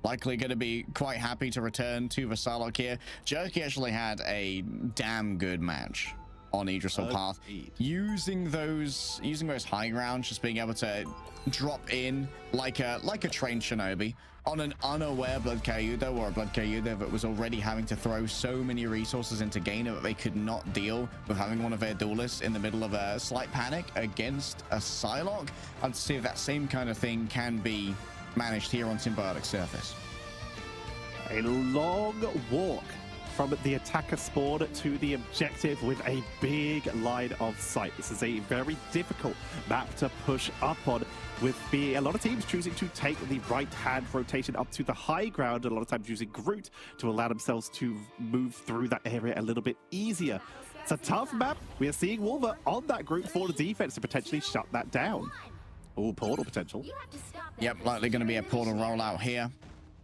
likely going to be quite happy to return to the Psylocke here. Jerky actually had a damn good match on Idrisil Path, using those high grounds, just being able to drop in like a trained shinobi on an unaware Bloodkariudo, or a Bloodkariudo that was already having to throw so many resources into Gainer that they could not deal with having one of their duelists in the middle of a slight panic against a Psylocke. I'd see if that same kind of thing can be managed here on Symbiotic Surface. A long walk from the attacker spawn to the objective with a big line of sight. This is a very difficult map to push up on, with a lot of teams choosing to take the right-hand rotation up to the high ground, and a lot of times using Groot to allow themselves to move through that area a little bit easier. It's a tough map. We are seeing Wolver on that Groot for the defense to potentially shut that down. Oh, portal potential. Yep, likely going to be a portal rollout here,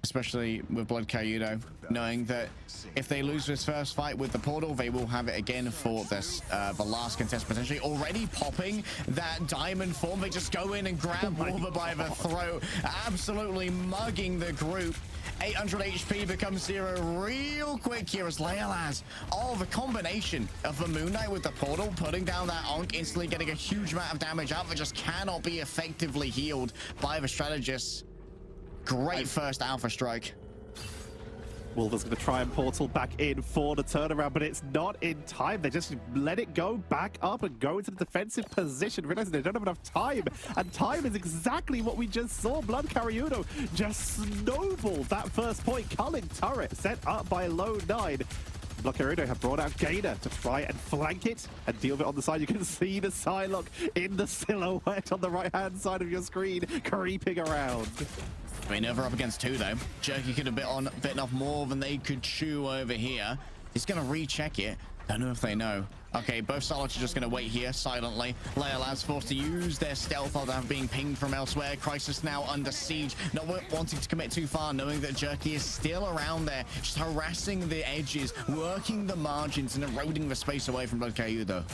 especially with Bloodkariudo, knowing that if they lose this first fight with the portal, they will have it again for this the last contest potentially. Already popping that diamond form, they just go in and grab Wolver by the throat, absolutely mugging the group. 800 HP becomes 0 real quick here as Leolaz. Oh, the combination of the Moon Knight with the portal, putting down that Onk, instantly getting a huge amount of damage out that just cannot be effectively healed by the strategists. Great first Alpha Strike. Wolver's going to try and portal back in for the turnaround, but it's not in time. They just let it go back up and go into the defensive position, realizing they don't have enough time. And time is exactly what we just saw. Bloodkariudo just snowballed that first point. Culling turret set up by Lownine. Bloodkariudo have brought out Gainer to try and flank it and deal with it on the side. You can see the Psylocke in the silhouette on the right-hand side of your screen, creeping around. I mean, over up against two, though. Jerky could have bitten off more than they could chew over here. He's going to recheck it. Don't know if they know. Okay, both Psylocks are just going to wait here silently. Leolaz forced to use their stealth after being pinged from elsewhere. Crisis now under siege, not wanting to commit too far, knowing that Jerky is still around there, just harassing the edges, working the margins, and eroding the space away from Bloodkariudo.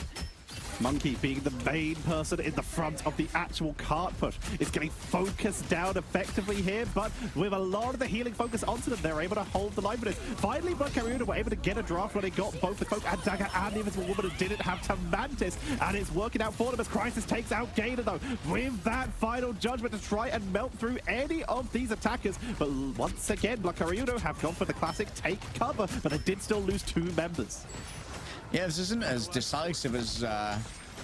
Monkey, being the main person in the front of the actual cart push, is getting focused down effectively here, but with a lot of the healing focus onto them, they're able to hold the line for this. Finally, Bloodkariudo were able to get a draft when they got both the Cloak and Dagger and the Invisible Woman and didn't have to Mantis, and it's working out for them as Crisis takes out Gainer, though, with that final judgment to try and melt through any of these attackers. But once again, Bloodkariudo have gone for the classic take cover, but they did still lose 2 members. Yeah, this isn't as decisive as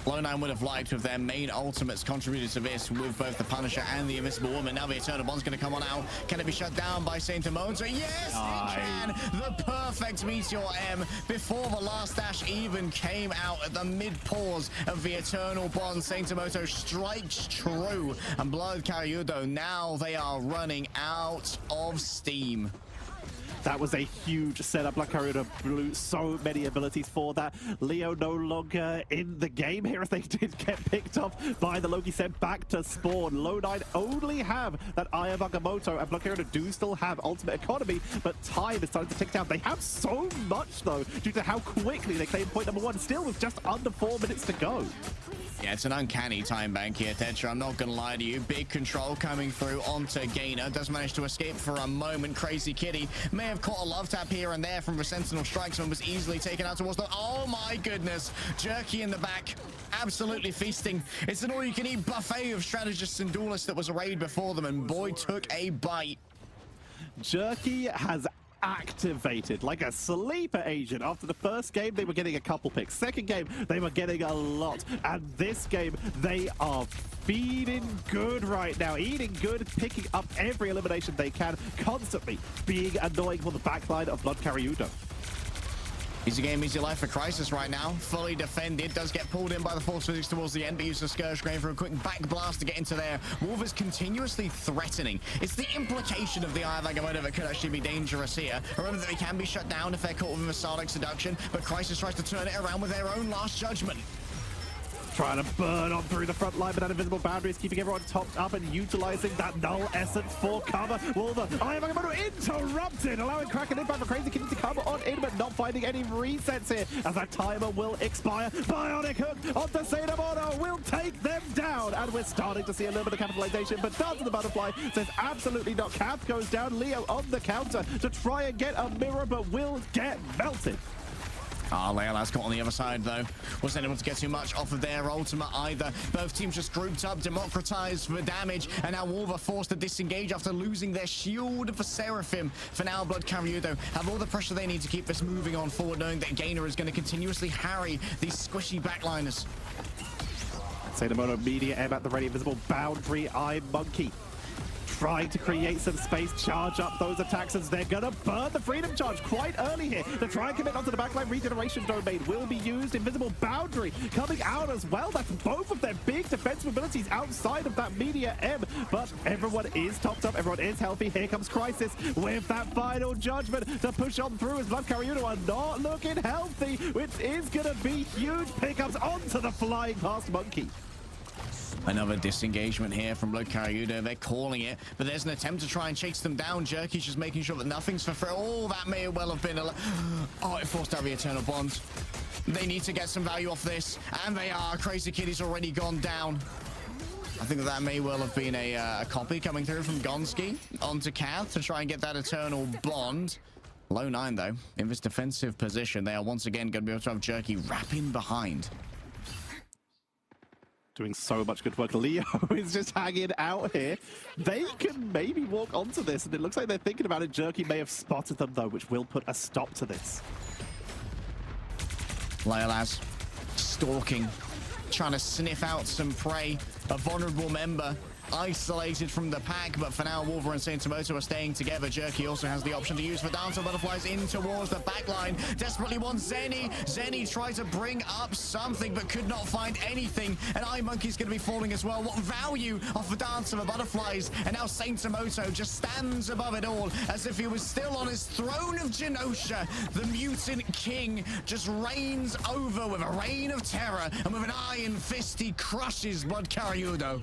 Lownine would have liked, with their main ultimates contributed to this with both the Punisher and the Invisible Woman. Now the Eternal Bond's going to come on out. Can it be shut down by Saint Amonzo? Yes, it can! The perfect Meteor M before the last dash even came out at the mid-pause of the Eternal Bond. Saint Amonzo strikes true, and Bloodkariudo, now they are running out of steam. That was a huge setup. Bloodkariudo blew so many abilities for that. Leo no longer in the game here as they did get picked off by the Loki sent back to spawn. Lownine only have that Eye of Agamotto, and Bloodkariudo do still have ultimate economy, but time is starting to tick down. They have so much, though, due to how quickly they claim point number 1, still with just under 4 minutes to go. Yeah, it's an uncanny time bank here, Tetra. I'm not going to lie to you. Big control coming through onto Gainer. Does manage to escape for a moment. Crazy Kitty may have caught a love tap here and there from the Sentinel Strikes and was easily taken out towards the... Oh my goodness. Jerky in the back. Absolutely feasting. It's an all-you-can-eat buffet of strategists and duelists that was arrayed before them, and boy took a bite. Jerky has activated like a sleeper agent. After the first game, they were getting a couple picks. Second game, they were getting a lot. And this game, they are feeding good right now. Eating good, picking up every elimination they can, constantly being annoying for the backline of Bloodkariudo. Easy game, easy life for Crisis right now. Fully defended. Does get pulled in by the Force Physics towards the end, but uses Scourge Grain for a quick back blast to get into there. Wolf is continuously threatening. It's the implication of the Eye of Agamotto that could actually be dangerous here. Remember that they can be shut down if they're caught with a Sonic Seduction, but Crisis tries to turn it around with their own Last Judgment. Trying to burn on through the front line, but that invisible boundary is keeping everyone topped up and utilizing that null essence for cover. Wolver, Eye of Agamotto interrupted, allowing Kraken impact for Crazy Kitty to come on in, but not finding any resets here as that timer will expire. Bionic Hook onto Sainamono will take them down, and we're starting to see a little bit of capitalization, but Dance of the Butterfly says absolutely not. Kath goes down, Leo on the counter to try and get a mirror, but will get melted. Leola's got on the other side, though. Wasn't able to get too much off of their ultimate either. Both teams just grouped up, democratized for damage, and now Wolver forced to disengage after losing their shield for Seraphim. For now, Bloodkariudo have all the pressure they need to keep this moving on forward, knowing that Gainer is going to continuously harry these squishy backliners. Sainamono media M at the ready, invisible boundary, Eye Monkey trying to create some space, charge up those attacks as they're gonna burn the freedom charge quite early here to try and commit onto the backline. Regeneration domain will be used. Invisible boundary coming out as well. That's both of their big defensive abilities outside of that media M, but everyone is topped up, everyone is healthy. Here comes Crisis with that final judgment to push on through as Bloodkariudo are not looking healthy, which is gonna be huge pickups onto the flying past Monkey. Another disengagement here from Bloodkariudo. They're calling it, but there's an attempt to try and chase them down. Jerky's just making sure that nothing's for free. Oh, that may well have been oh, it forced out the Eternal Bond. They need to get some value off this, and they are. Crazy Kitty's already gone down. I think that may well have been a copy coming through from Gonski onto Kath to try and get that Eternal Bond. Lownine, though, in this defensive position, they are once again going to be able to have Jerky wrapping behind. Doing so much good work. Leo is just hanging out here. They can maybe walk onto this, and it looks like they're thinking about it. Jerky may have spotted them, though, which will put a stop to this. Leolaz stalking, trying to sniff out some prey. A vulnerable member isolated from the pack, but for now Wolver and Sainamono are staying together. Jerky also has the option to use for Dance of Butterflies in towards the backline. Desperately wants Zenny. Zenny tries to bring up something but could not find anything, and Eye Monkey's going to be falling as well. What value off the Dance of the Butterflies, and now Sainamono just stands above it all as if he was still on his throne of Genosha. The mutant king just reigns over with a reign of terror, and with an iron fist he crushes Bloodkariudo.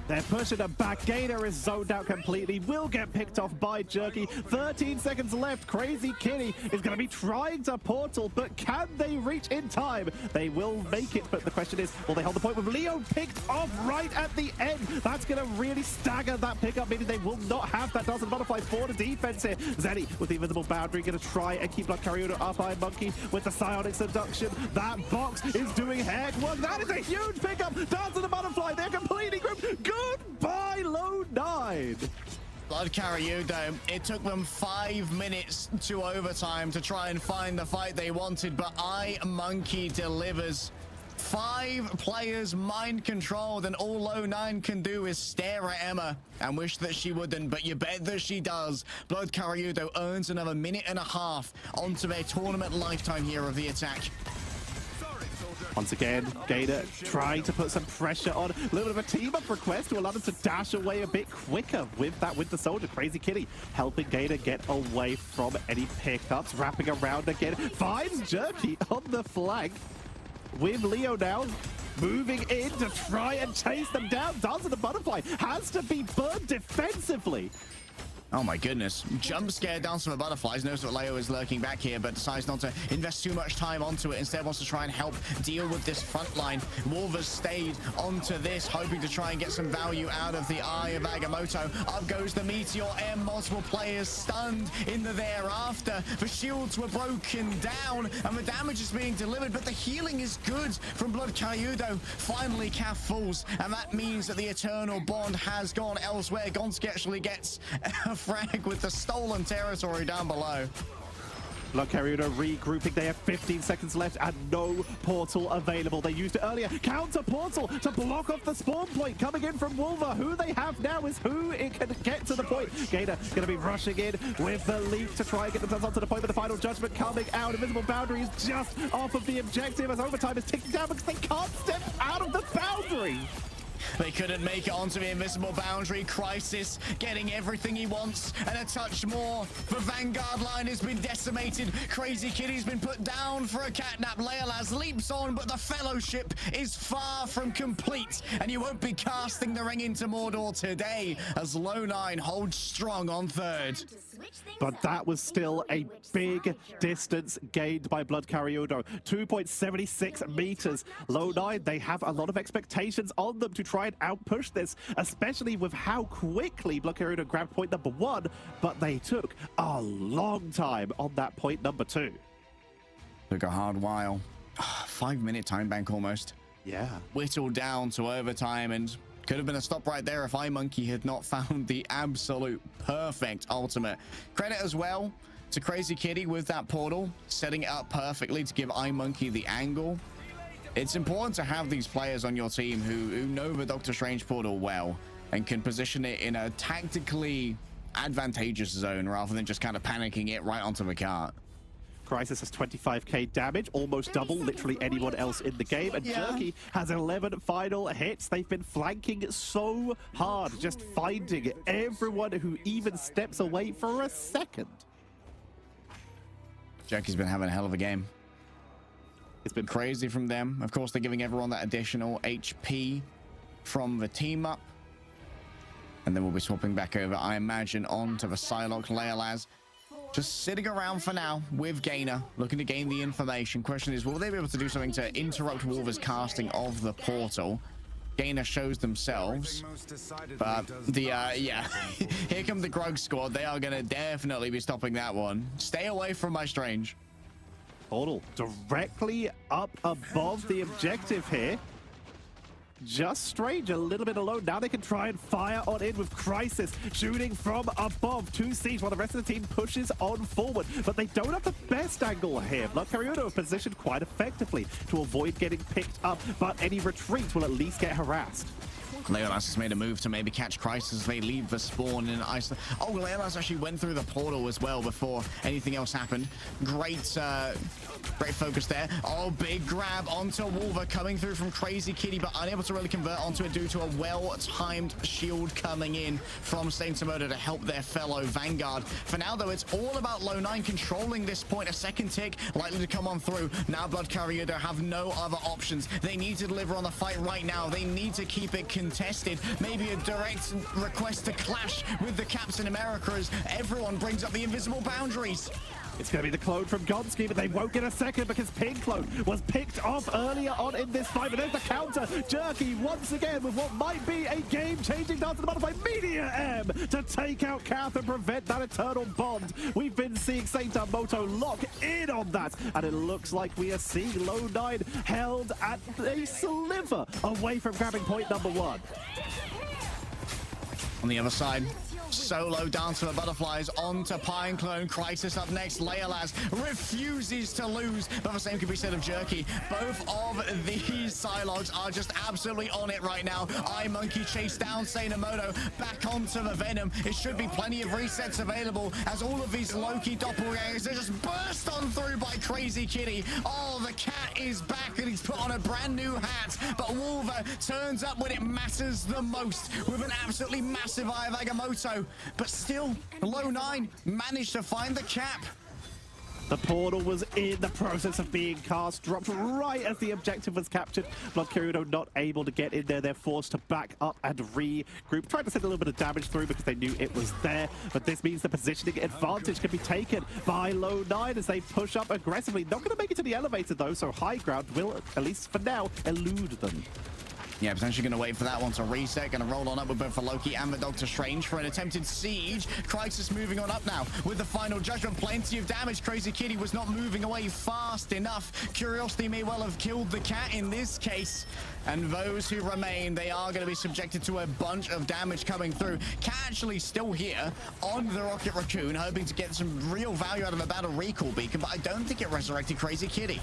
They're pushing him back. Gainer is zoned out completely. Will get picked off by Jerky. 13 seconds left. Crazy Kitty is going to be trying to portal, but can they reach in time? They will make it, but the question is, will they hold the point with Leo picked off right at the end? That's going to really stagger that pickup, meaning they will not have that Dance of Butterfly for the defense here. Zenny with the invisible boundary going to try and keep Bloodkariudo up. Eye Monkey with the psionic seduction. That box is doing heck work. That is a huge pickup. Dance of the Butterfly, they're completely grouped. Goodbye, Lownine. Bloodkariudo, it took them 5 minutes to overtime to try and find the fight they wanted, but Eye Monkey delivers. 5 players mind controlled, and all Lownine can do is stare at Emma and wish that she wouldn't, but you bet that she does. Bloodkariudo earns another minute and a half onto their tournament lifetime here of the attack. Once again, Gainer trying to put some pressure on. A little bit of a team-up request to allow them to dash away a bit quicker with the soldier. Crazy Kitty helping Gainer get away from any pickups. Wrapping around again. Finds Jerky on the flank with Leo now. Moving in to try and chase them down. Dance of the Butterfly has to be burned defensively. Oh my goodness. Jump scare Dance of the Butterflies. Knows that Leo is lurking back here, but decides not to invest too much time onto it. Instead wants to try and help deal with this front line. Wolver's stayed onto this, hoping to try and get some value out of the Eye of Agamotto. Up goes the Meteor M. Multiple players stunned in the thereafter. The shields were broken down, and the damage is being delivered, but the healing is good from Bloodkariudo. Finally, Kath falls, and that means that the Eternal Bond has gone elsewhere. Gonski actually gets a frag with the stolen territory down below. Bloodkariudo regrouping. They have 15 seconds left and no portal available. They used it earlier. Counter portal to block off the spawn point coming in from Wolver. Who they have now is who it can get to the point. Gainer going to be rushing in with the leap to try and get themselves onto the point, but the final judgment coming out. Invisible boundary is just off of the objective as overtime is ticking down because they can't step out of the boundary. They couldn't make it onto the invisible boundary. Crisis getting everything he wants and a touch more. The Vanguard line has been decimated. Crazy Kitty's been put down for a catnap. Leolaz leaps on, but the fellowship is far from complete. And you won't be casting the ring into Mordor today as Lownine holds strong on third. But that was still a big distance gained by Bloodkariudo. 2.76 meters. Lownine, they have a lot of expectations on them to try and outpush this, especially with how quickly Bloodkariudo grabbed point number 1, but they took a long time on that point number 2. Took a hard while. 5-minute time bank almost. Yeah. Whittled down to overtime, and could have been a stop right there if iMonkey had not found the absolute perfect ultimate. Credit as well to Crazy Kitty with that portal, setting it up perfectly to give iMonkey the angle. It's important to have these players on your team who know the Doctor Strange portal well and can position it in a tactically advantageous zone rather than just kind of panicking it right onto the cart. Crisis has 25k damage, almost double literally anyone else in the game, and Jerky has 11 final hits. They've been flanking so hard, just finding everyone who even steps away for a second. Jerky's been having a hell of a game. It's been crazy from them. Of course, they're giving everyone that additional HP from the team up. And then we'll be swapping back over, I imagine, onto the Psylocke. Leolaz just sitting around for now with Gainer, looking to gain the information. Question is, will they be able to do something to interrupt Wolver's casting of the portal? Gainer shows themselves, but yeah, here come the Grug squad. They are going to definitely be stopping that one. Stay away from my Strange. Portal directly up above the objective here. Just Strange a little bit alone. Now they can try and fire on in with Crisis shooting from above 2 Cs while the rest of the team pushes on forward. But they don't have the best angle here. Bloodkariudo positioned quite effectively to avoid getting picked up, but any retreat will at least get harassed. Leolaz has made a move to maybe catch Crisis as they leave the spawn in Iceland. Oh, Leolaz actually went through the portal as well before anything else happened. Great focus there. Oh, big grab onto Wolver coming through from Crazy Kitty, but unable to really convert onto it due to a well-timed shield coming in from Saintomoda to help their fellow Vanguard. For now, though, it's all about Lownine controlling this point. A second tick likely to come on through. Now Bloodkariudo have no other options. They need to deliver on the fight right now. They need to keep it contested. Maybe a direct request to clash with the Captain America as everyone brings up the invisible boundaries. It's going to be the clone from Gonski, but they won't get a second because Pink Clone was picked off earlier on in this fight. But there's the counter. Jerky once again with what might be a game-changing dance to the butterfly Media M to take out Kath and prevent that eternal bond. We've been seeing Saintomoda lock in on that, and it looks like we are seeing Lownine held at a sliver away from grabbing point number 1. On the other side, solo dance for the butterflies onto Pine Clone. Crisis up next. Leolaz refuses to lose, but the same could be said of Jerky. Both of these Psylocks are just absolutely on it right now. iMonkey chased down Saintomoda back onto the Venom. It should be plenty of resets available as all of these Loki doppelgangers are just burst on through by Crazy Kitty. Oh, the cat is back and he's put on a brand new hat, but Wolver turns up when it matters the most with an absolutely massive Eye of Agamotto. But still, Lownine managed to find the cap. The portal was in the process of being cast, dropped right as the objective was captured. Bloodkariudo not able to get in there. They're forced to back up and regroup. Tried to send a little bit of damage through because they knew it was there. But this means the positioning advantage can be taken by Lownine as they push up aggressively. Not going to make it to the elevator though, so high ground will, at least for now, elude them. Yeah, potentially going to wait for that one to reset. Going to roll on up with both the Loki and the Doctor Strange for an attempted siege. Crisis moving on up now with the final judgment. Plenty of damage. Crazy Kitty was not moving away fast enough. Curiosity may well have killed the cat in this case. And those who remain, they are going to be subjected to a bunch of damage coming through. Cat actually still here on the Rocket Raccoon, hoping to get some real value out of a battle recall beacon, but I don't think it resurrected Crazy Kitty.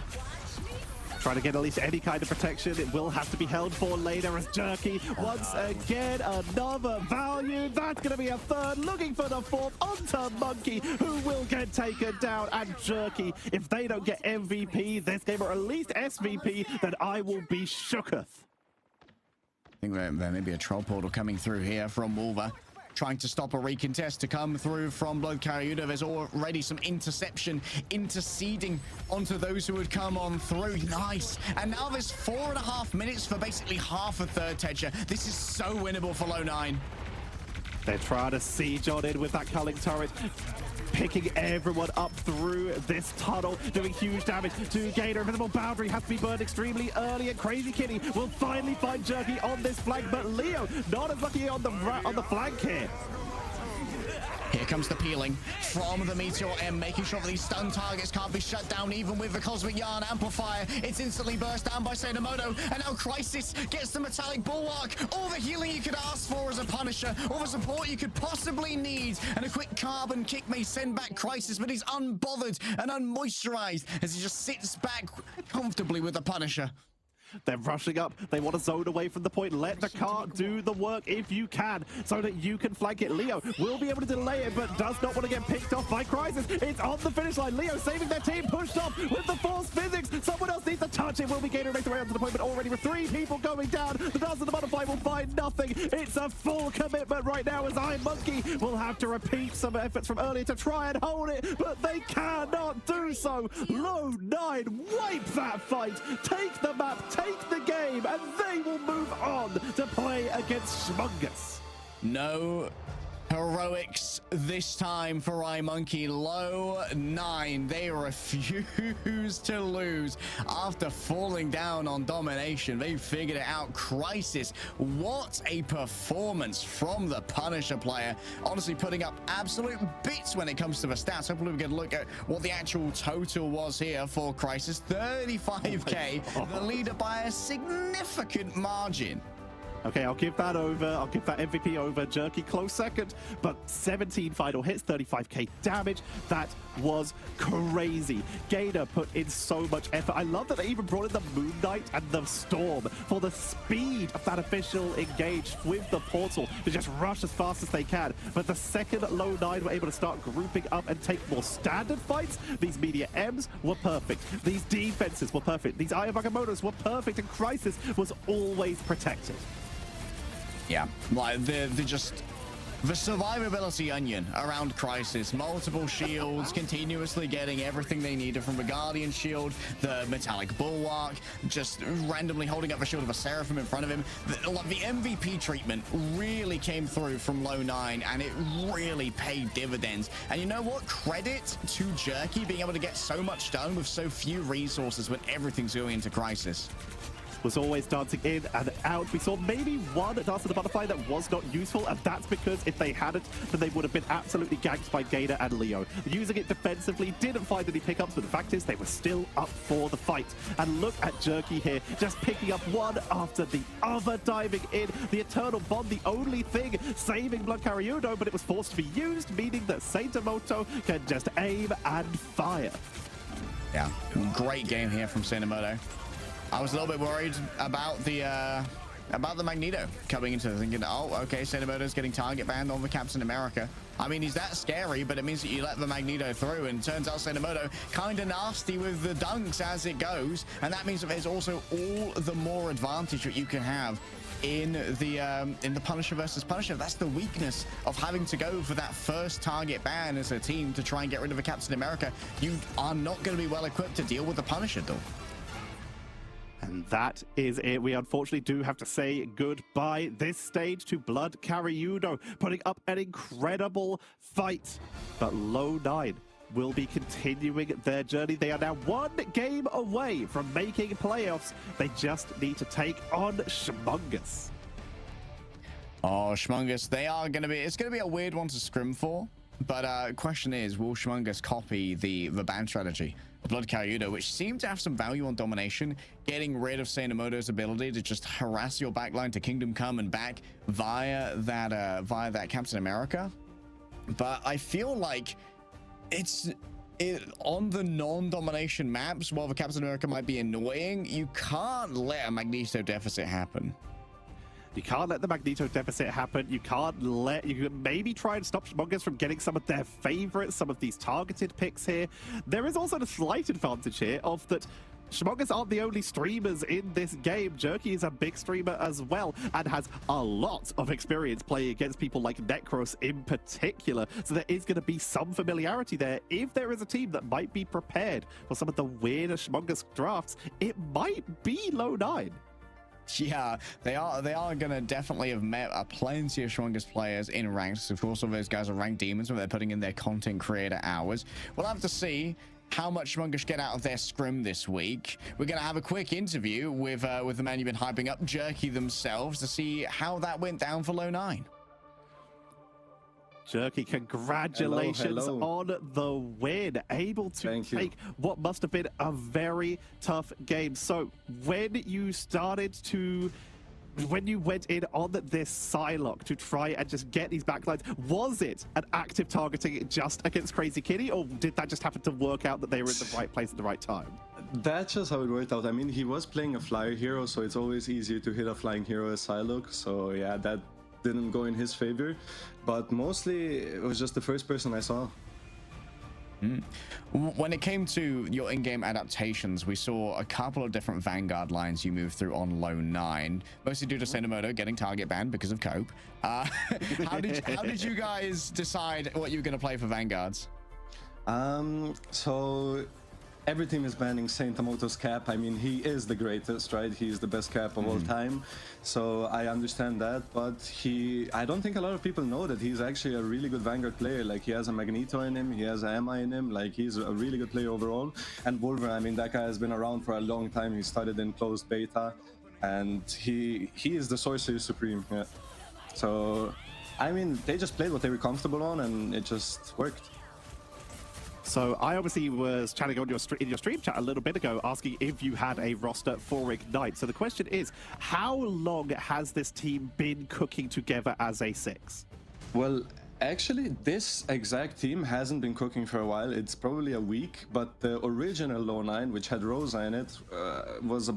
Trying to get at least any kind of protection. It will have to be held for later as Jerky, once again, another value. That's going to be a third, looking for the fourth onto Monkey, who will get taken down. And Jerky, if they don't get MVP this game, or at least SVP, then I will be shooketh. I think there may be a troll portal coming through here from Wolver, trying to stop a recontest to come through from Bloodkariudo. There's already some interception interceding onto those who would come on through. Nice. And now there's 4.5 minutes for basically half a third Tetra. This is so winnable for Lownine. They're trying to siege on in with that culling turret, picking everyone up through this tunnel, doing huge damage to Gator. Invisible boundary has to be burned extremely early, and Crazy Kitty will finally find Jerky on this flank, but Leo not as lucky on the flank here. Here comes the peeling from the Meteor M, making sure that these stun targets can't be shut down even with the Cosmic Yarn Amplifier. It's instantly burst down by Seinamoto, and now Crisis gets the Metallic Bulwark. All the healing you could ask for as a Punisher, all the support you could possibly need, and a quick carbon kick may send back Crisis, but he's unbothered and unmoisturized as he just sits back comfortably with the Punisher. They're rushing up. They want to zone away from the point. Let the car do the work if you can, so that you can flank it. Leo will be able to delay it, but does not want to get picked off by Crisis. It's on the finish line. Leo saving their team, pushed off with the force physics. Someone else needs to touch it. Will be Gator make the way onto the point, but already with 3 people going down, the Dance of the Butterfly will find nothing. It's a full commitment right now, as I Monkey will have to repeat some efforts from earlier to try and hold it, but they cannot do so. Lownine wipe that fight, take the map, take the game, and they will move on to play against Schmungus. No heroics this time for iMonkey. Lownine, they refuse to lose after falling down on domination. They figured it out. Crisis, what a performance from the Punisher player. Honestly, putting up absolute bits when it comes to the stats. Hopefully we can look at what the actual total was here for Crisis. 35k, the leader by a significant margin. Okay, I'll give that over. I'll give that MVP over. Jerky close second, but 17 final hits, 35k damage. That was crazy. Gator put in so much effort. I love that they even brought in the Moon Knight and the Storm for the speed of that official engage with the portal to just rush as fast as they can. But the second Lownine were able to start grouping up and take more standard fights, these Media M's were perfect. These defenses were perfect. These Eye of Agamotto's were perfect, and Crisis was always protected. Yeah, like the survivability onion around Crisis. Multiple shields, continuously getting everything they needed from the Guardian shield, the Metallic Bulwark, just randomly holding up the shield of a Seraphim in front of him. The MVP treatment really came through from Lownine, and it really paid dividends. And you know what? Credit to Jerky being able to get so much done with so few resources when everything's going into Crisis. Was always dancing in and out. We saw maybe one Dance of the Butterfly that was not useful, and that's because if they hadn't, then they would have been absolutely ganked by Gator and Leo. Using it defensively, didn't find any pickups, but the fact is they were still up for the fight. And look at Jerky here, just picking up one after the other, diving in. The Eternal Bond, the only thing saving Bloodkariudo, but it was forced to be used, meaning that Seinamoto can just aim and fire. Yeah, great game here from Seinamoto. I was a little bit worried about the Magneto coming into it, thinking, oh, okay, Seinamoto's getting target banned on the Captain America. I mean, he's that scary, but it means that you let the Magneto through, and turns out Seinamoto kind of nasty with the dunks as it goes, and that means that there's also all the more advantage that you can have in the Punisher versus Punisher. That's the weakness of having to go for that first target ban as a team to try and get rid of a Captain America. You are not going to be well equipped to deal with the Punisher, though. And that is it. We unfortunately do have to say goodbye this stage to Bloodkariudo, putting up an incredible fight. But Lownine will be continuing their journey. They are now 1 game away from making playoffs. They just need to take on Shmungus. Oh, Shmungus, they are going to be, it's going to be a weird one to scrim for. But question is, will Shmungus copy the ban strategy of Bloodkariudo, which seemed to have some value on domination, getting rid of Seinamoto's ability to just harass your backline to Kingdom Come and back via that Captain America? But I feel like on the non-domination maps, while the Captain America might be annoying, you can't let a Magneto deficit happen. You can't let the Magneto deficit happen. You can maybe try and stop Shmungus from getting some of their favorites, some of these targeted picks here. There is also the slight advantage here of that Shmungus aren't the only streamers in this game. Jerky is a big streamer as well and has a lot of experience playing against people like Necros in particular. So there is going to be some familiarity there. If there is a team that might be prepared for some of the weirder Shmungus drafts, it might be Lownine. Yeah, they are going to definitely have met plenty of Shmungus players in ranks. Of course, all those guys are ranked demons when they're putting in their content creator hours. We'll have to see how much Shmungus get out of their scrim this week. We're going to have a quick interview with the man you've been hyping up, Jerky themselves, to see how that went down for Lownine. Jerky, congratulations hello. on the win. Able to take what must have been a very tough game. So when you went in on this Psylocke to try and just get these backlines, was it an active targeting just against Crazy Kitty, or did that just happen to work out that they were in the right place at the right time? That's just how it worked out. I mean, he was playing a flyer hero, so it's always easier to hit a flying hero as Psylocke. So yeah, that didn't go in his favor, but mostly it was just the first person I saw. When it came to your in-game adaptations, we saw a couple of different Vanguard lines you moved through on Lownine, mostly due to Seinamoto getting target banned because of Cope. How did you guys decide what you were going to play for Vanguards? So every team is banning Seinamoto's cap. I mean, he is the greatest, right? He's the best cap of all time. So I understand that, but I don't think a lot of people know that he's actually a really good Vanguard player. Like, he has a Magneto in him, he has an EMEA in him, like, he's a really good player overall. And Wolverine, I mean, that guy has been around for a long time. He started in closed beta, and he is the Sorcerer Supreme, yeah. So, I mean, they just played what they were comfortable on, and it just worked. So I obviously was chatting on in your stream chat a little bit ago, asking if you had a roster for Ignite. So the question is, how long has this team been cooking together as a 6? Well, actually, this exact team hasn't been cooking for a while. It's probably a week, but the original Lownine, which had Rosa in it, was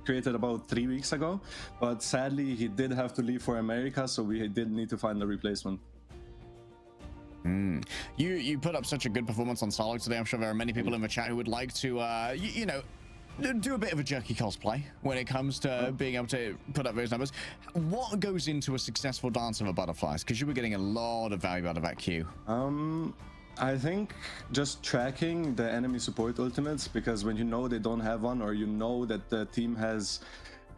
created about 3 weeks ago. But sadly, he did have to leave for America, so we did need to find a replacement. You put up such a good performance on Psylocke today. I'm sure there are many people in the chat who would like to, you know, do a bit of a Jerky cosplay when it comes to being able to put up those numbers. What goes into a successful Dance of the Butterflies? Because you were getting a lot of value out of that queue. I think just tracking the enemy support ultimates, because when you know they don't have one, or you know that the team has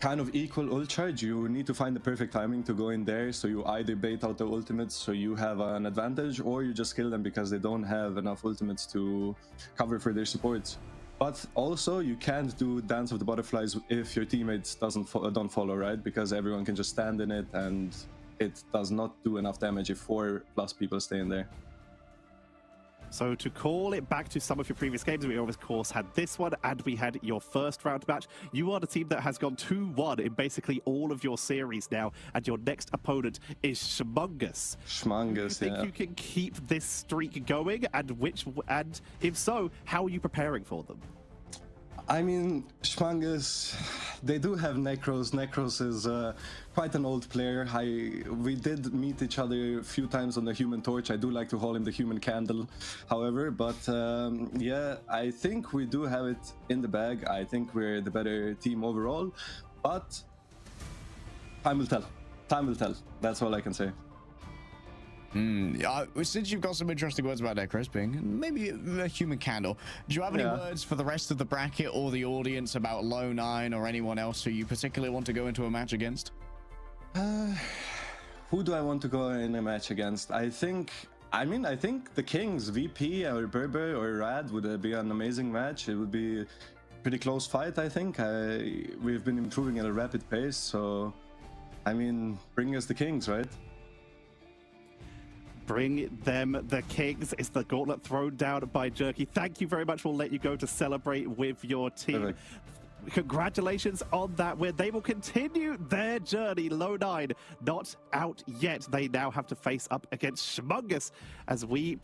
kind of equal ult charge, you need to find the perfect timing to go in there, so you either bait out the ultimates so you have an advantage, or you just kill them because they don't have enough ultimates to cover for their supports. But also, you can't do Dance of the Butterflies if your teammates don't follow, right? Because everyone can just stand in it, and it does not do enough damage if 4+ people stay in there. So to call it back to some of your previous games, we of course had this one, and we had your first round match. You are the team that has gone 2-1 in basically all of your series now, and your next opponent is Shmungus. Shmungus, Do you think you can keep this streak going, and if so, how are you preparing for them? I mean, Shmungus, they do have Necros. Necros is quite an old player. We did meet each other a few times on the Human Torch. I do like to call him the Human Candle, however. But yeah, I think we do have it in the bag. I think we're the better team overall. But time will tell. Time will tell. That's all I can say. Since you've got some interesting words about Necros being maybe a human candle, do you have any words for the rest of the bracket or the audience about Lownine or anyone else who you particularly want to go into a match against? Who do I want to go in a match against? I think I mean, I think the Kings, VP or Berber or Rad would be an amazing match. It would be a pretty close fight, I think. We've been improving at a rapid pace, so I mean, bring us the Kings, right? Bring them the Kings. Is the gauntlet thrown down by Jerky. Thank you very much. We'll let you go to celebrate with your team. Perfect. Congratulations on that win. They will continue their journey. Lownine not out yet. They now have to face up against Schmungus as we